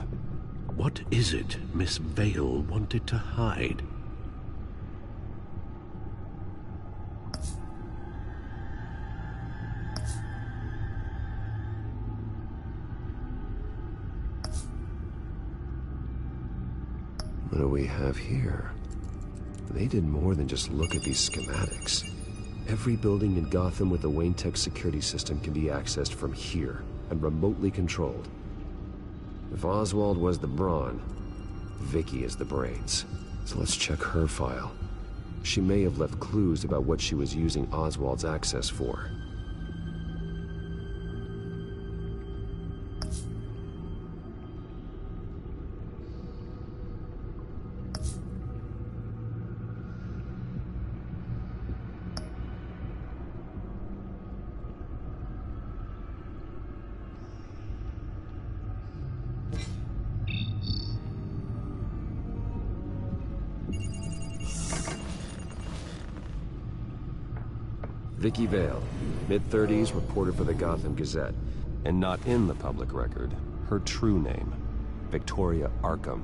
What is it Miss Vale wanted to hide? What do we have here? They did more than just look at these schematics. Every building in Gotham with the Wayne Tech security system can be accessed from here and remotely controlled. If Oswald was the brawn, Vicky is the brains. So let's check her file. She may have left clues about what she was using Oswald's access for. Vicky Vale, mid-30s, reporter for the Gotham Gazette. And not in the public record, her true name, Victoria Arkham.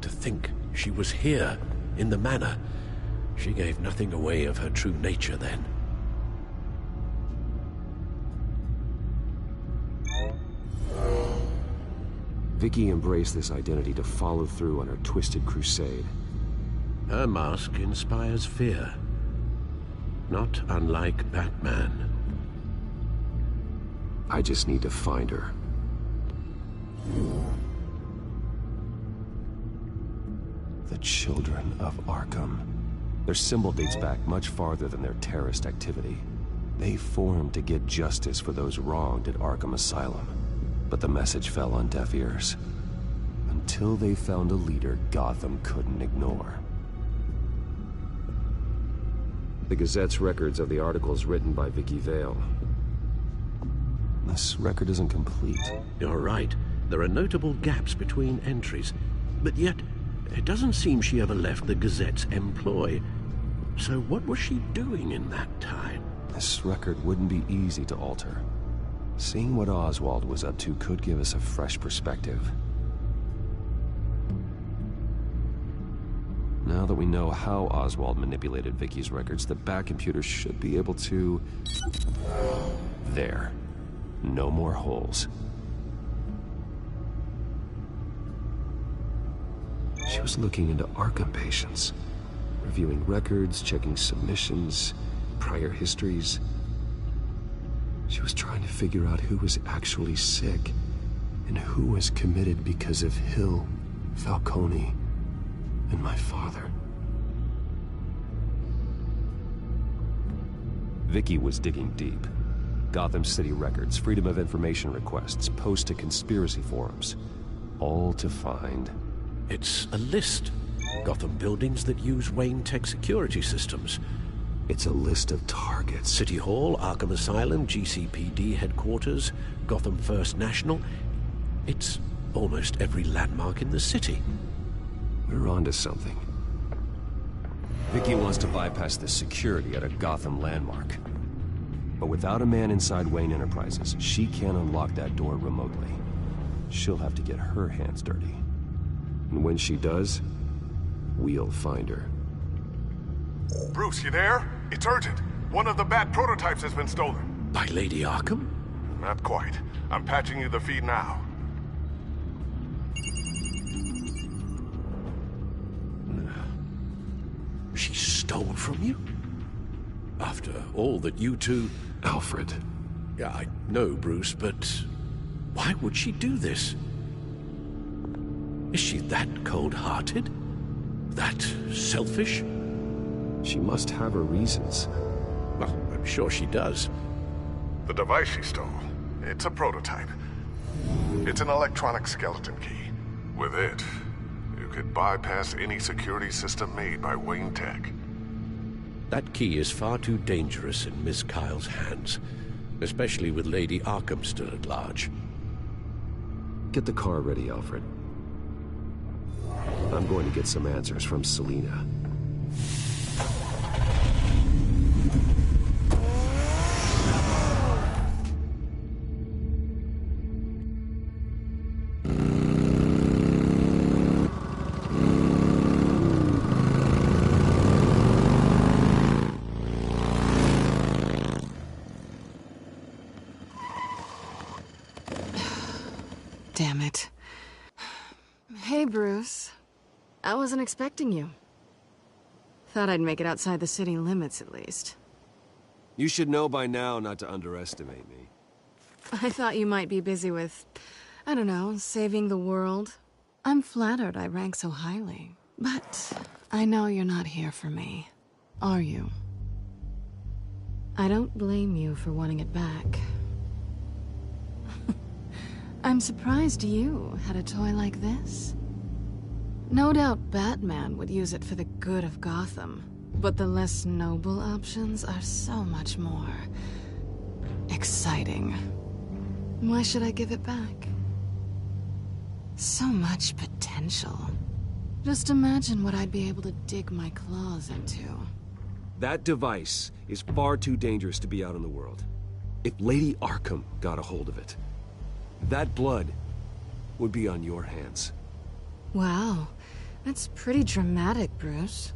To think she was here, in the manor. She gave nothing away of her true nature then. Vicky embraced this identity to follow through on her twisted crusade. Her mask inspires fear. Not unlike Batman. I just need to find her. The Children of Arkham. Their symbol dates back much farther than their terrorist activity. They formed to get justice for those wronged at Arkham Asylum. But the message fell on deaf ears. Until they found a leader Gotham couldn't ignore. The Gazette's records of the articles written by Vicky Vale. This record isn't complete. You're right. There are notable gaps between entries. But yet, it doesn't seem she ever left the Gazette's employ. So what was she doing in that time? This record wouldn't be easy to alter. Seeing what Oswald was up to could give us a fresh perspective. Now that we know how Oswald manipulated Vicky's records, the Bat-computer should be able to... There. No more holes. She was looking into Arkham patients, reviewing records, checking submissions, prior histories. She was trying to figure out who was actually sick and who was committed because of Hill, Falcone, and my father. Vicky was digging deep. Gotham City records, Freedom of Information requests, posts to conspiracy forums. All to find... It's a list. Gotham buildings that use Wayne Tech security systems. It's a list of targets. City Hall, Arkham Asylum, GCPD headquarters, Gotham First National. It's almost every landmark in the city. We're onto something. Vicky wants to bypass the security at a Gotham landmark. But without a man inside Wayne Enterprises, she can't unlock that door remotely. She'll have to get her hands dirty. And when she does, we'll find her. Bruce, you there? It's urgent. One of the Bat prototypes has been stolen. By Lady Arkham? Not quite. I'm patching you the feed now. She stole from you? After all that you two... Alfred. Yeah, I know, Bruce, but... why would she do this? Is she that cold-hearted? That selfish? She must have her reasons. Well, I'm sure she does. The device she stole, it's a prototype. It's an electronic skeleton key. With it, you could bypass any security system made by Wayne Tech. That key is far too dangerous in Miss Kyle's hands, especially with Lady Arkham still at large. Get the car ready, Alfred. I'm going to get some answers from Selina. Damn it. Hey, Bruce. I wasn't expecting you. Thought I'd make it outside the city limits, at least. You should know by now not to underestimate me. I thought you might be busy with, I don't know, saving the world. I'm flattered I rank so highly. But I know you're not here for me, are you? I don't blame you for wanting it back. I'm surprised you had a toy like this. No doubt Batman would use it for the good of Gotham, but the less noble options are so much more exciting. Why should I give it back? So much potential. Just imagine what I'd be able to dig my claws into. That device is far too dangerous to be out in the world. If Lady Arkham got a hold of it, that blood would be on your hands. Wow, that's pretty dramatic, Bruce.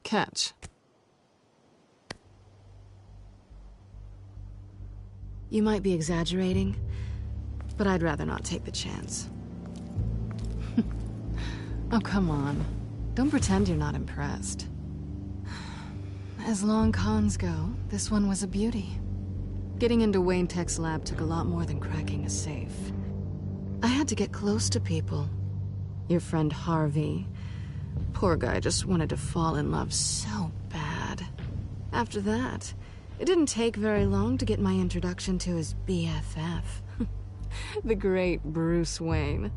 Catch. You might be exaggerating, but I'd rather not take the chance. Oh, come on. Don't pretend you're not impressed. As long cons go, this one was a beauty. Getting into Wayne Tech's lab took a lot more than cracking a safe. I had to get close to people. Your friend Harvey. Poor guy just wanted to fall in love so bad. After that, it didn't take very long to get my introduction to his BFF. The great Bruce Wayne.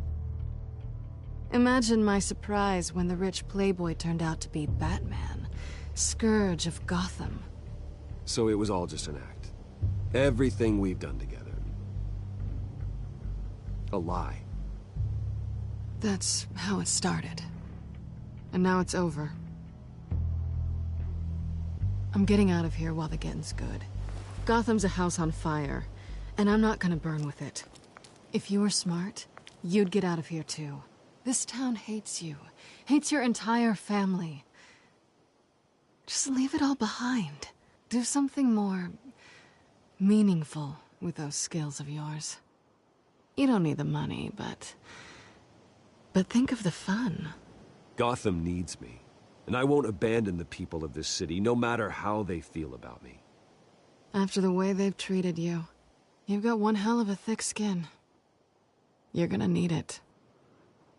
Imagine my surprise when the rich playboy turned out to be Batman, Scourge of Gotham. So it was all just an act. Everything we've done together. A lie. That's how it started. And now it's over. I'm getting out of here while the getting's good. Gotham's a house on fire, and I'm not gonna burn with it. If you were smart, you'd get out of here too. This town hates you. Hates your entire family. Just leave it all behind. Do something more meaningful with those skills of yours. You don't need the money, but think of the fun. Gotham needs me, and I won't abandon the people of this city, no matter how they feel about me. After the way they've treated you, you've got one hell of a thick skin. You're gonna need it.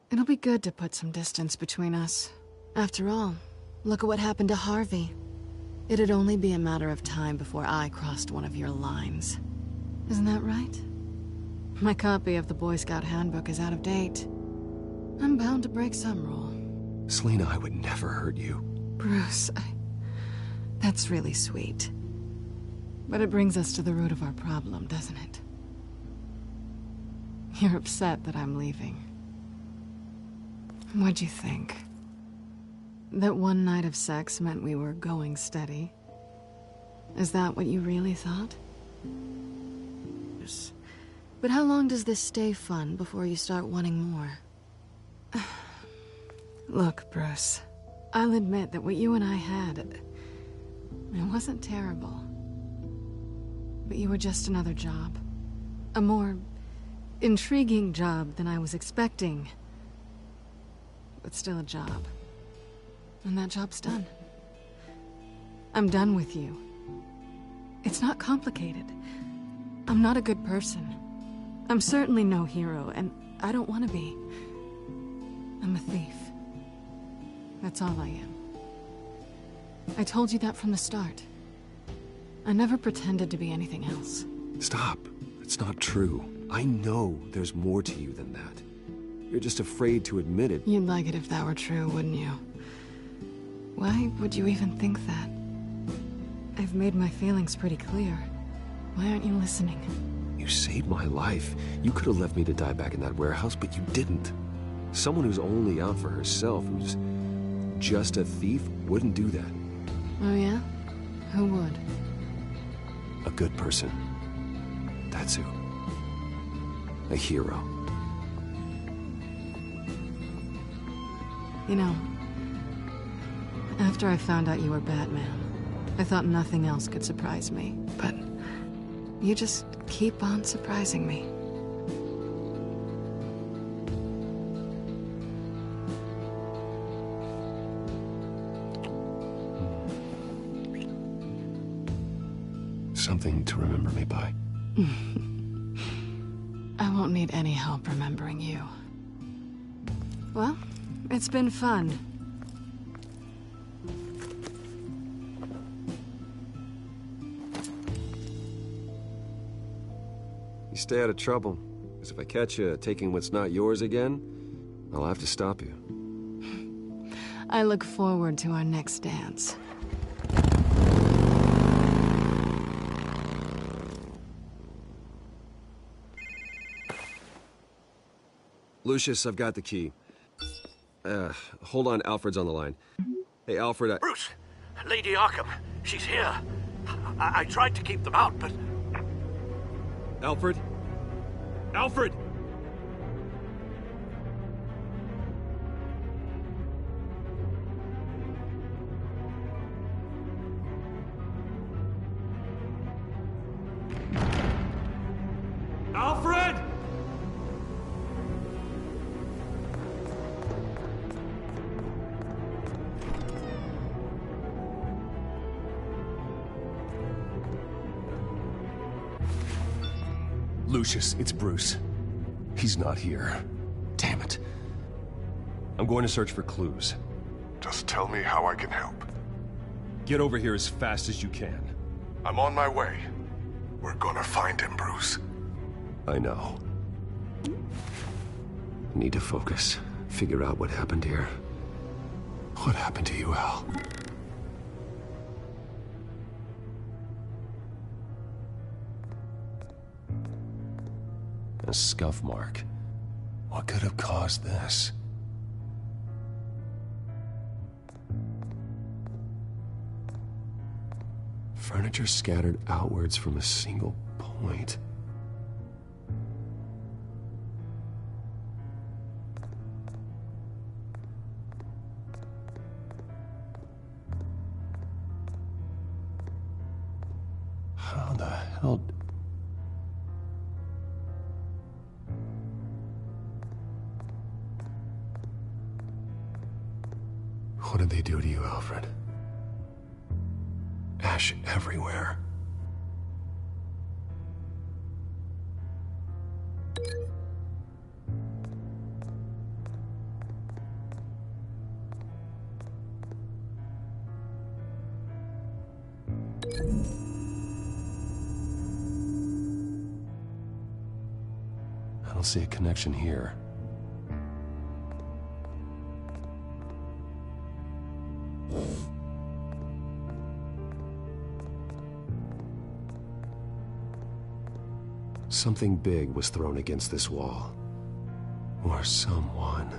It'll be good to put some distance between us. After all, look at what happened to Harvey. It'd only be a matter of time before I crossed one of your lines. Isn't that right? My copy of the Boy Scout Handbook is out of date. I'm bound to break some rule. Selina, I would never hurt you. Bruce, that's really sweet. But it brings us to the root of our problem, doesn't it? You're upset that I'm leaving. What'd you think? That one night of sex meant we were going steady? Is that what you really thought? But how long does this stay fun before you start wanting more? Look, Bruce, I'll admit that what you and I had, it wasn't terrible. But you were just another job. A more intriguing job than I was expecting. But still a job. And that job's done. I'm done with you. It's not complicated. I'm not a good person. I'm certainly no hero, and I don't want to be. I'm a thief. That's all I am. I told you that from the start. I never pretended to be anything else. Stop. It's not true. I know there's more to you than that. You're just afraid to admit it. You'd like it if that were true, wouldn't you? Why would you even think that? I've made my feelings pretty clear. Why aren't you listening? You saved my life. You could have left me to die back in that warehouse, but you didn't. Someone who's only out for herself, who's just a thief, wouldn't do that. Oh yeah? Who would? A good person. That's who. A hero. You know, after I found out you were Batman, I thought nothing else could surprise me. But you just keep on surprising me. Something to remember me by. I won't need any help remembering you. Well, it's been fun. You stay out of trouble, because if I catch you taking what's not yours again, I'll have to stop you. I look forward to our next dance. Lucius, I've got the key. Hold on, Alfred's on the line. Hey, Alfred, Bruce! Lady Arkham, she's here. I tried to keep them out, but... Alfred? Alfred! Alfred! Lucius, it's Bruce. He's not here. Damn it. I'm going to search for clues. Just tell me how I can help. Get over here as fast as you can. I'm on my way. We're gonna find him, Bruce. I know. Need to focus. Figure out what happened here. What happened to you, Al? A scuff mark. What could have caused this? Furniture scattered outwards from a single point. How the hell... What did they do to you, Alfred? Ash everywhere. I don't see a connection here. Something big was thrown against this wall. Or someone.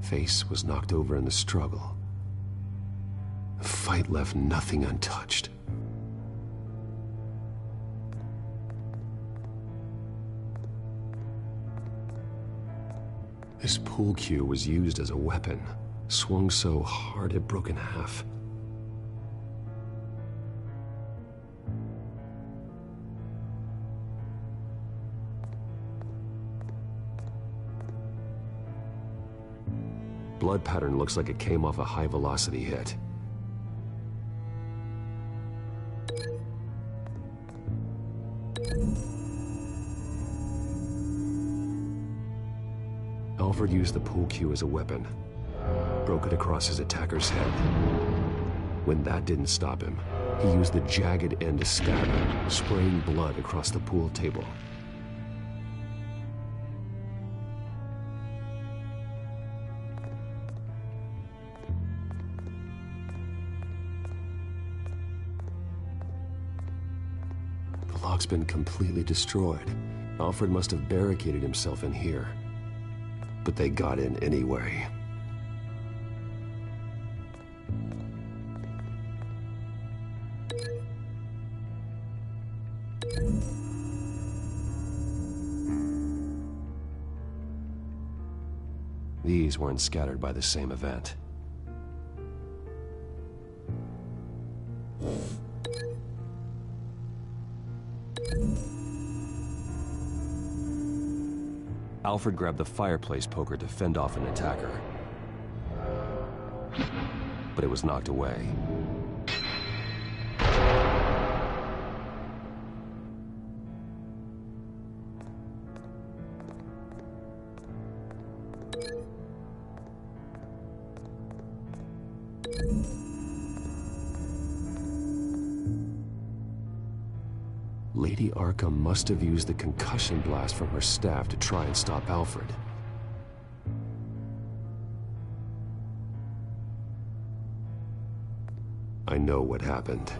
Face was knocked over in the struggle. The fight left nothing untouched. This pool cue was used as a weapon, swung so hard it broke in half. Blood pattern looks like it came off a high-velocity hit. Alfred used the pool cue as a weapon, broke it across his attacker's head. When that didn't stop him, he used the jagged end to stab him, spraying blood across the pool table. The lock's been completely destroyed. Alfred must have barricaded himself in here. But they got in anyway. These weren't scattered by the same event. Alfred grabbed the fireplace poker to fend off an attacker. But it was knocked away. Lady Arkham must have used the concussion blast from her staff to try and stop Alfred. I know what happened.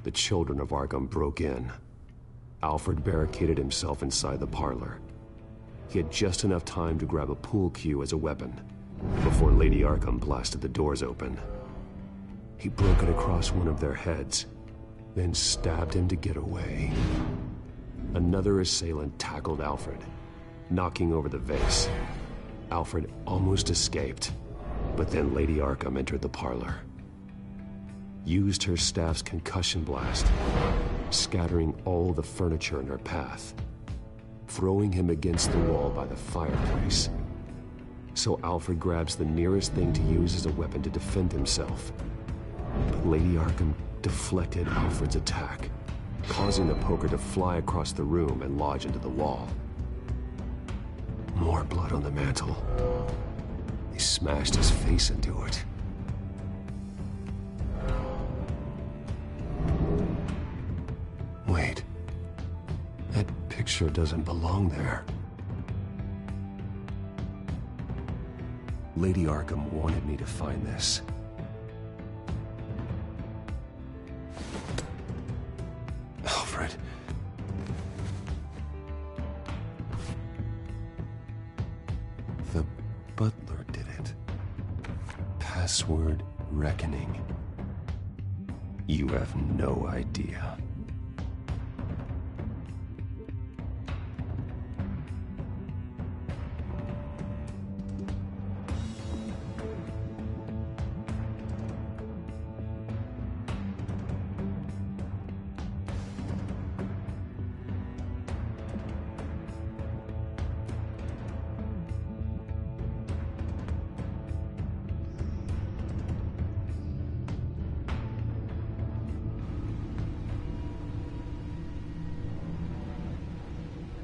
The children of Arkham broke in. Alfred barricaded himself inside the parlor. He had just enough time to grab a pool cue as a weapon before Lady Arkham blasted the doors open. He broke it across one of their heads, then stabbed him to get away. Another assailant tackled Alfred, knocking over the vase. Alfred almost escaped, but then Lady Arkham entered the parlor. Used her staff's concussion blast, scattering all the furniture in her path, throwing him against the wall by the fireplace. So Alfred grabs the nearest thing to use as a weapon to defend himself. But Lady Arkham deflected Alfred's attack, causing the poker to fly across the room and lodge into the wall. More blood on the mantle. He smashed his face into it. Wait. That picture doesn't belong there. Lady Arkham wanted me to find this. Alfred. The butler did it. Password reckoning. You have no idea.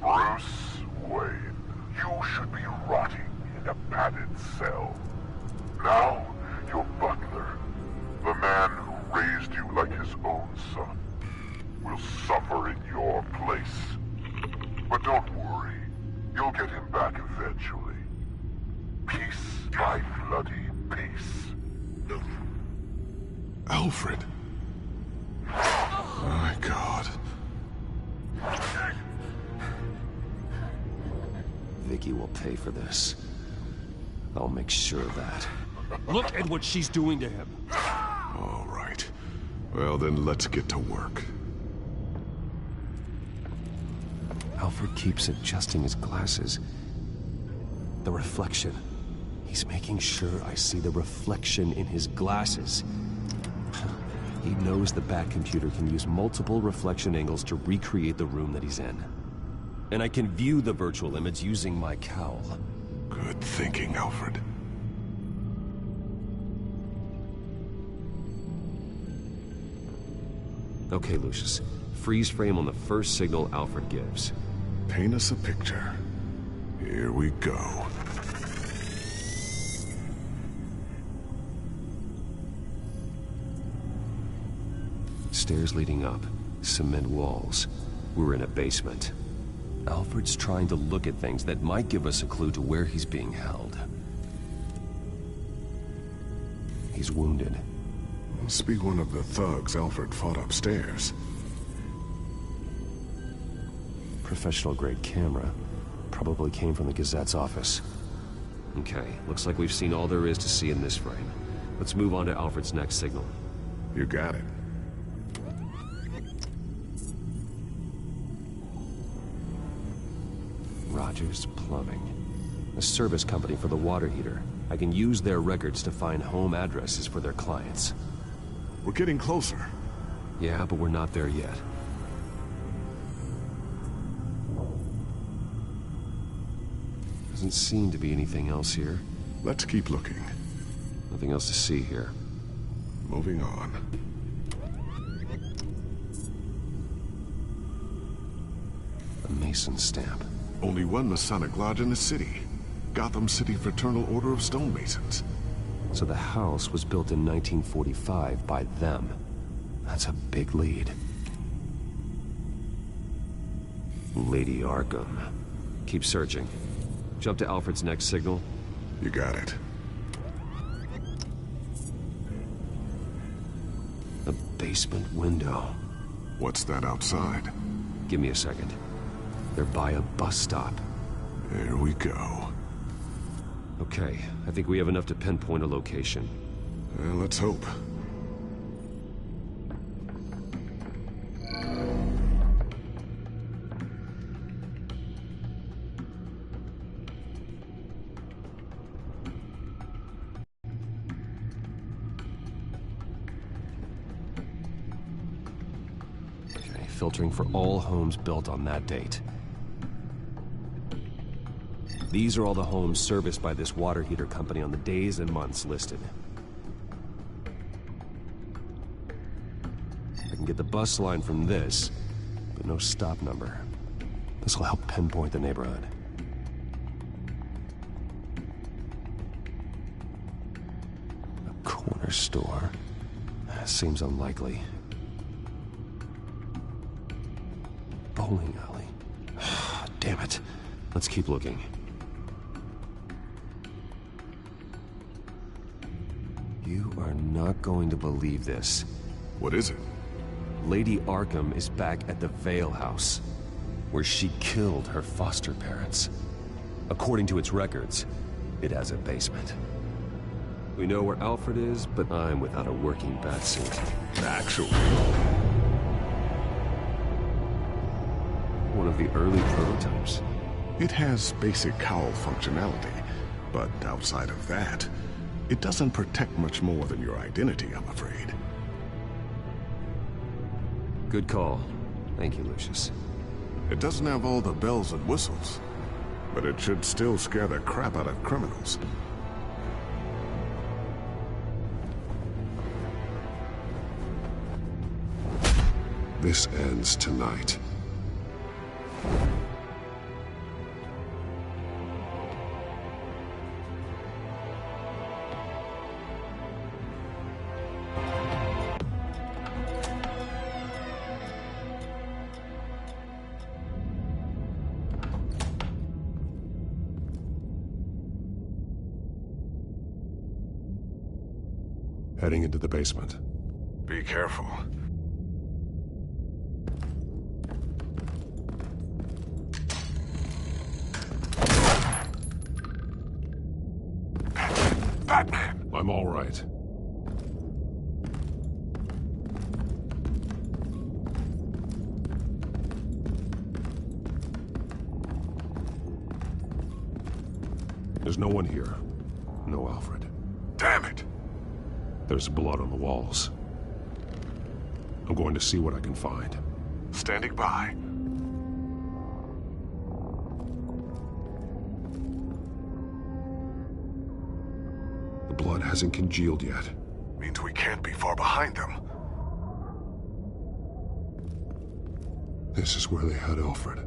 Bruce Wayne, you should be rotting in a padded cell. Now, your butler, the man who raised you like his own son, will suffer in your place. But don't worry, you'll get him back eventually. Peace by bloody peace. Alfred. My God. Vicky will pay for this. I'll make sure of that. Look at what she's doing to him. All right. Well, then let's get to work. Alfred keeps adjusting his glasses. The reflection. He's making sure I see the reflection in his glasses. He knows the Batcomputer can use multiple reflection angles to recreate the room that he's in. And I can view the virtual image using my cowl. Good thinking, Alfred. Okay, Lucius. Freeze frame on the first signal Alfred gives. Paint us a picture. Here we go. Stairs leading up. Cement walls. We're in a basement. Alfred's trying to look at things that might give us a clue to where he's being held. He's wounded. Must be one of the thugs Alfred fought upstairs. Professional-grade camera. Probably came from the Gazette's office. Okay, looks like we've seen all there is to see in this frame. Let's move on to Alfred's next signal. You got it. Rogers Plumbing. A service company for the water heater. I can use their records to find home addresses for their clients. We're getting closer. Yeah, but we're not there yet. Doesn't seem to be anything else here. Let's keep looking. Nothing else to see here. Moving on. A Mason stamp. Only one Masonic lodge in the city. Gotham City Fraternal Order of Stonemasons. So the house was built in 1945 by them. That's a big lead. Lady Arkham. Keep searching. Jump to Alfred's next signal. You got it. basement window. What's that outside? Give me a second. They're by a bus stop. There we go. Okay, I think we have enough to pinpoint a location. Well, let's hope. Okay, filtering for all homes built on that date. These are all the homes serviced by this water heater company on the days and months listed. I can get the bus line from this, but no stop number. This will help pinpoint the neighborhood. A corner store? Seems unlikely. Bowling alley. Damn it. Let's keep looking. You are not going to believe this. What is it? Lady Arkham is back at the Vale House, where she killed her foster parents. According to its records, it has a basement. We know where Alfred is, but I'm without a working batsuit. Actually. One of the early prototypes. It has basic cowl functionality, but outside of that, it doesn't protect much more than your identity, I'm afraid. Good call. Thank you, Lucius. It doesn't have all the bells and whistles, but it should still scare the crap out of criminals. This ends tonight. Heading into the basement. Be careful. Batman! I'm all right. There's no one here. No Alfred. Damn it! There's blood on the walls. I'm going to see what I can find. Standing by. The blood hasn't congealed yet. Means we can't be far behind them. This is where they had Alfred.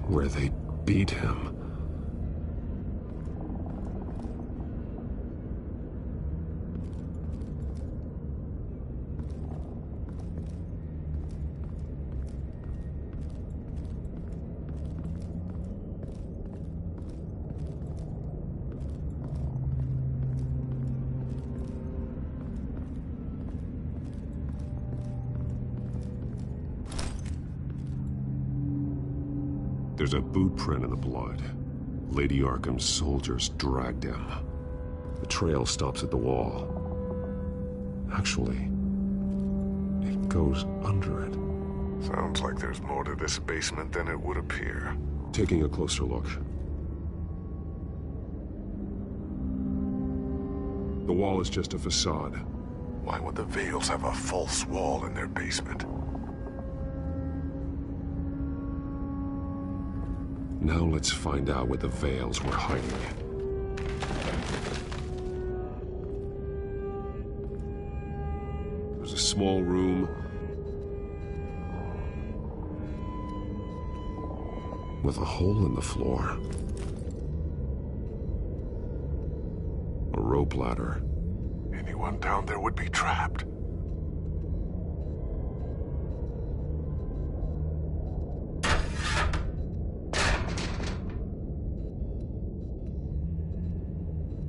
Where they beat him. There's a boot print in the blood. Lady Arkham's soldiers dragged him. The trail stops at the wall. Actually, it goes under it. Sounds like there's more to this basement than it would appear. Taking a closer look. The wall is just a facade. Why would the Vales have a false wall in their basement? Now let's find out what the Vales were hiding. There's a small room with a hole in the floor. A rope ladder. Anyone down there would be trapped.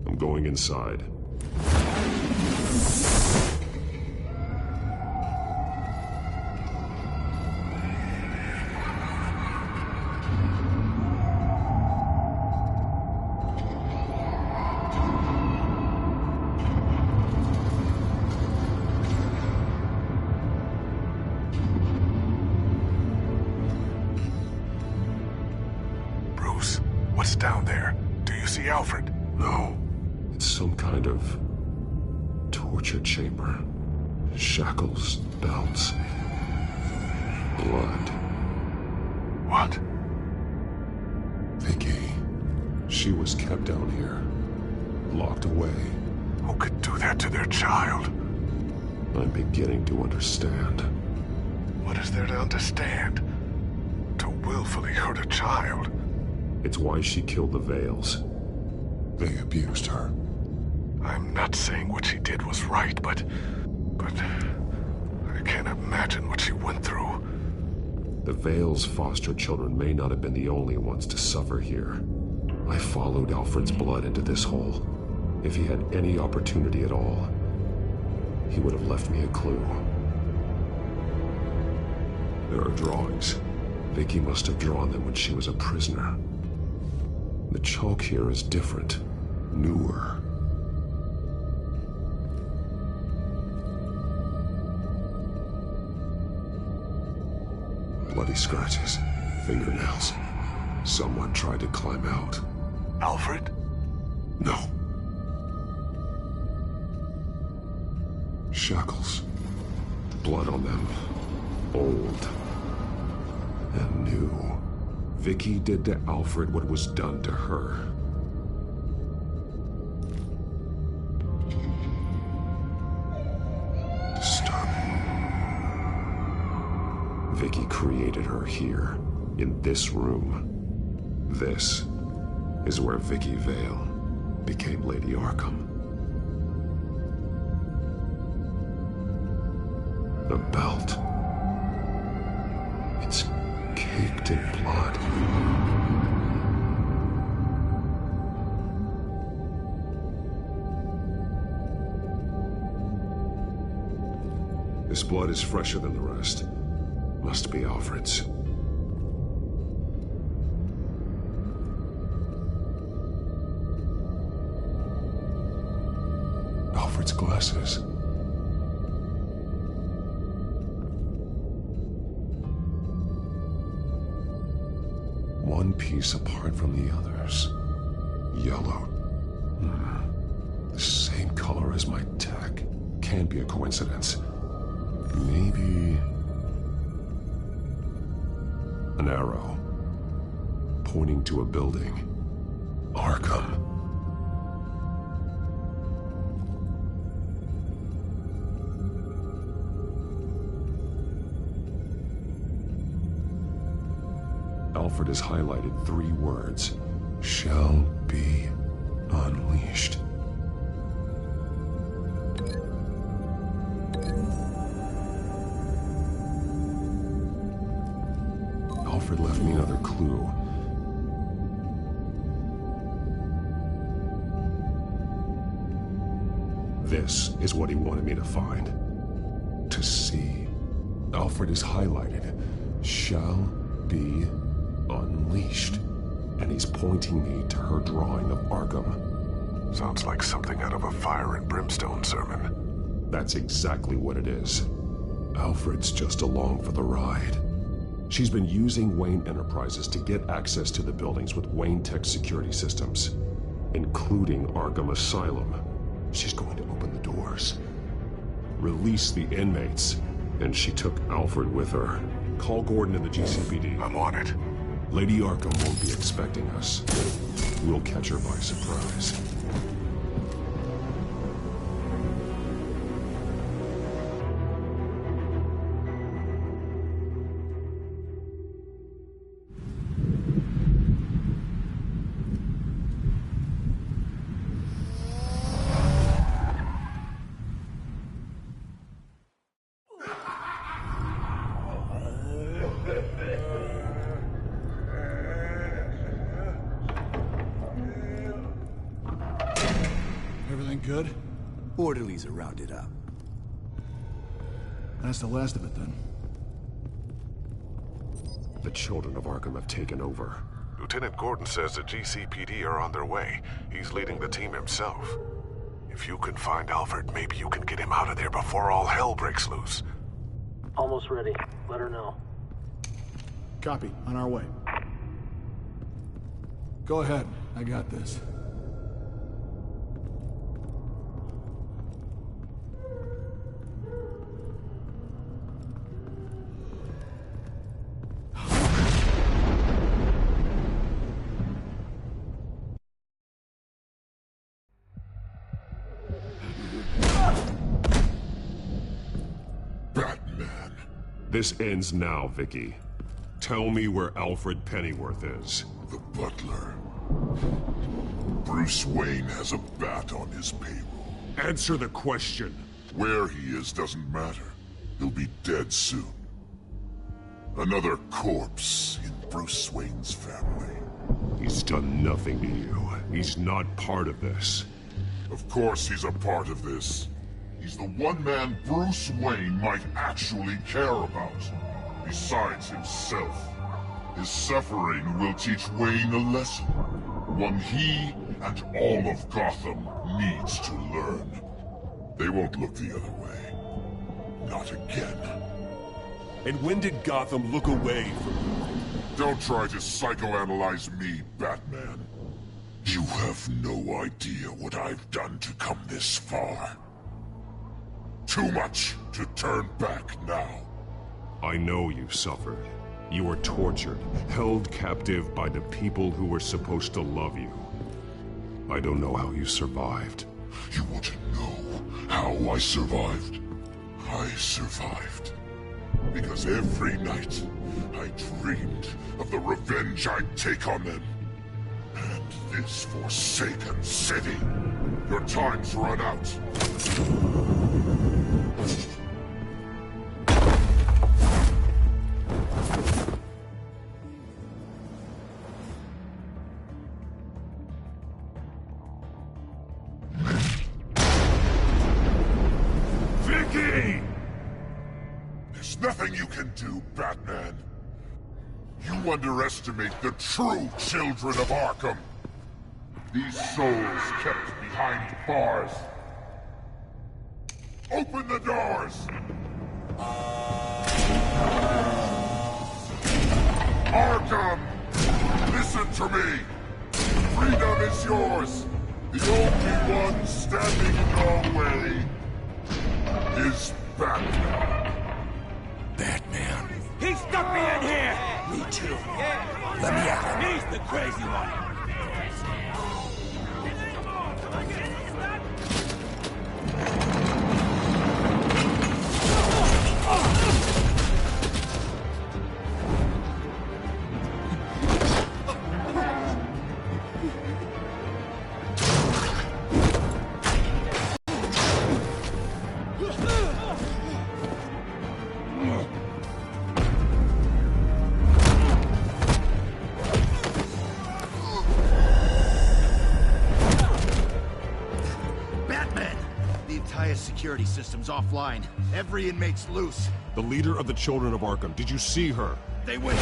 I'm going inside. What's down there? Do you see Alfred? No. It's some kind of torture chamber. Shackles, belts, blood. What? Vicky. She was kept down here. Locked away. Who could do that to their child? I'm beginning to understand. What is there to understand? To willfully hurt a child? It's why she killed the Veils. They abused her. I'm not saying what she did was right, but I can't imagine what she went through. The Veils' foster children may not have been the only ones to suffer here. I followed Alfred's blood into this hole. If he had any opportunity at all, he would have left me a clue. There are drawings. Vicky must have drawn them when she was a prisoner. The chalk here is different, newer. Bloody scratches, fingernails. Someone tried to climb out. Alfred? No. Shackles. Blood on them. Old. And new. Vicky did to Alfred what was done to her. Disturbing. Vicky created her here, in this room. This is where Vicky Vale became Lady Arkham. The belt. It's caked in blood. This blood is fresher than the rest. Must be Alfred's. Alfred's glasses. One piece apart from the others. Yellow. The same color as my tech. Can't be a coincidence. Maybe... an arrow. Pointing to a building. Arkham. Alfred has highlighted 3 words. Shall be unleashed. Alfred left me another clue. This is what he wanted me to find. To see. Alfred is highlighted. Shall be unleashed. And he's pointing me to her drawing of Arkham. Sounds like something out of a fire and brimstone sermon. That's exactly what it is. Alfred's just along for the ride. She's been using Wayne Enterprises to get access to the buildings with Wayne Tech security systems, including Arkham Asylum. She's going to open the doors, release the inmates, and she took Alfred with her. Call Gordon in the GCPD. I'm on it. Lady Arkham won't be expecting us. We'll catch her by surprise. Everything good? Orderlies are rounded up. That's the last of it, then. The children of Arkham have taken over. Lieutenant Gordon says the GCPD are on their way. He's leading the team himself. If you can find Alfred, maybe you can get him out of there before all hell breaks loose. Almost ready. Let her know. Copy. On our way. Go ahead. I got this. This ends now, Vicky. Tell me where Alfred Pennyworth is. The butler. Bruce Wayne has a bat on his payroll. Answer the question. Where he is doesn't matter. He'll be dead soon. Another corpse in Bruce Wayne's family. He's done nothing to you. He's not part of this. Of course he's a part of this. He's the one man Bruce Wayne might actually care about. Besides himself. His suffering will teach Wayne a lesson. One he and all of Gotham needs to learn. They won't look the other way. Not again. And when did Gotham look away from you? Don't try to psychoanalyze me, Batman. You have no idea what I've done to come this far. Too much to turn back now. I know you suffered. You were tortured, held captive by the people who were supposed to love you. I don't know how you survived. You want to know how I survived? I survived because every night I dreamed of the revenge I'd take on them. And this forsaken city. Your time's run out. Vicky! There's nothing you can do, Batman. You underestimate the true children of Arkham. These souls kept behind bars. Open the doors! Arkham! Listen to me! Freedom is yours! The only one standing in your way is Batman. Batman. He stuck me in here! Me too. Let me out. He's the crazy one! Security system's offline. Every inmate's loose. The leader of the Children of Arkham, did you see her? They went...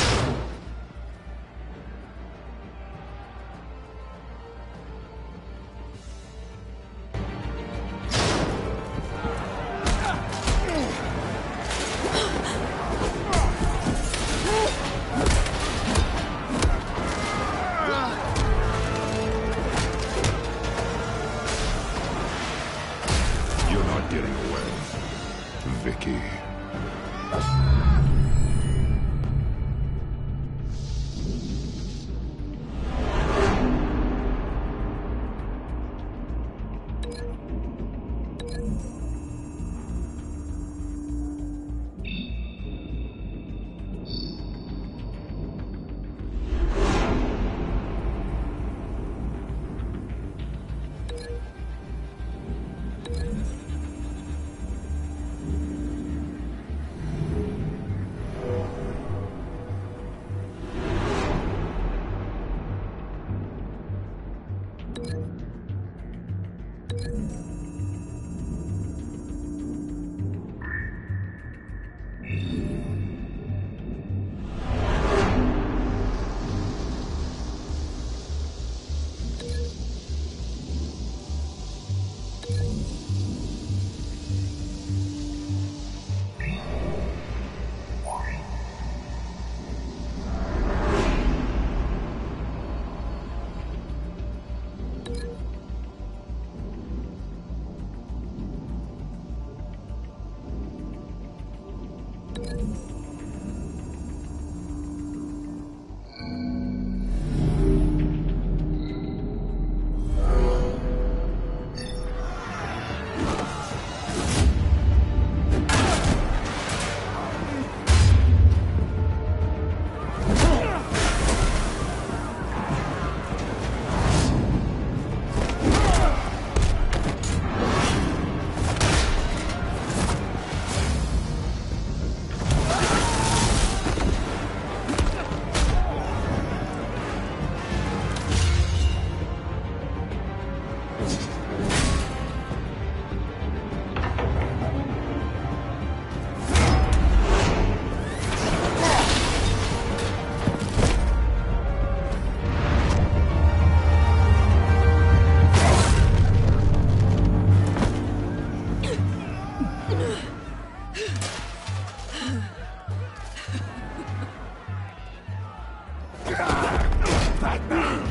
Batman!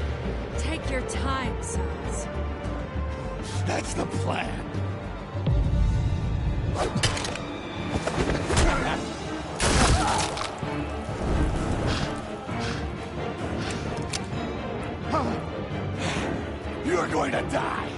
Take your time, sons. That's the plan. You're going to die.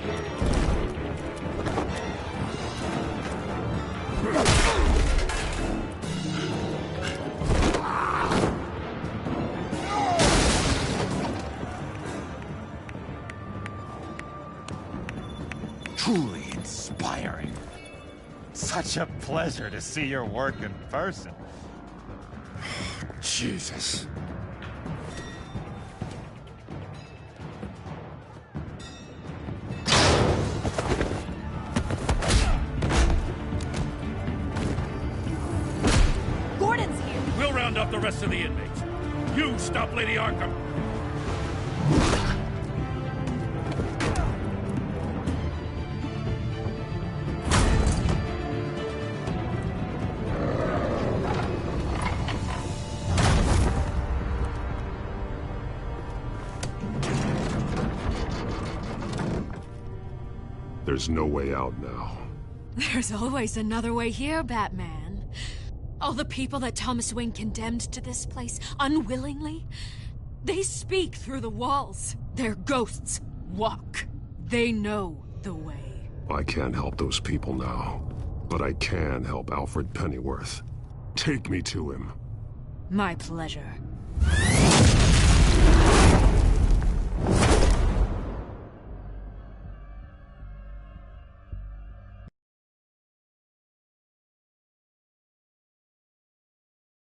Truly inspiring. Such a pleasure to see your work in person. Jesus. Gordon's here. We'll round up the rest of the inmates. You stop Lady Arkham. There's no way out now. There's always another way here, Batman. All the people that Thomas Wayne condemned to this place unwillingly, they speak through the walls. Their ghosts walk. They know the way. I can't help those people now, but I can help Alfred Pennyworth. Take me to him. My pleasure.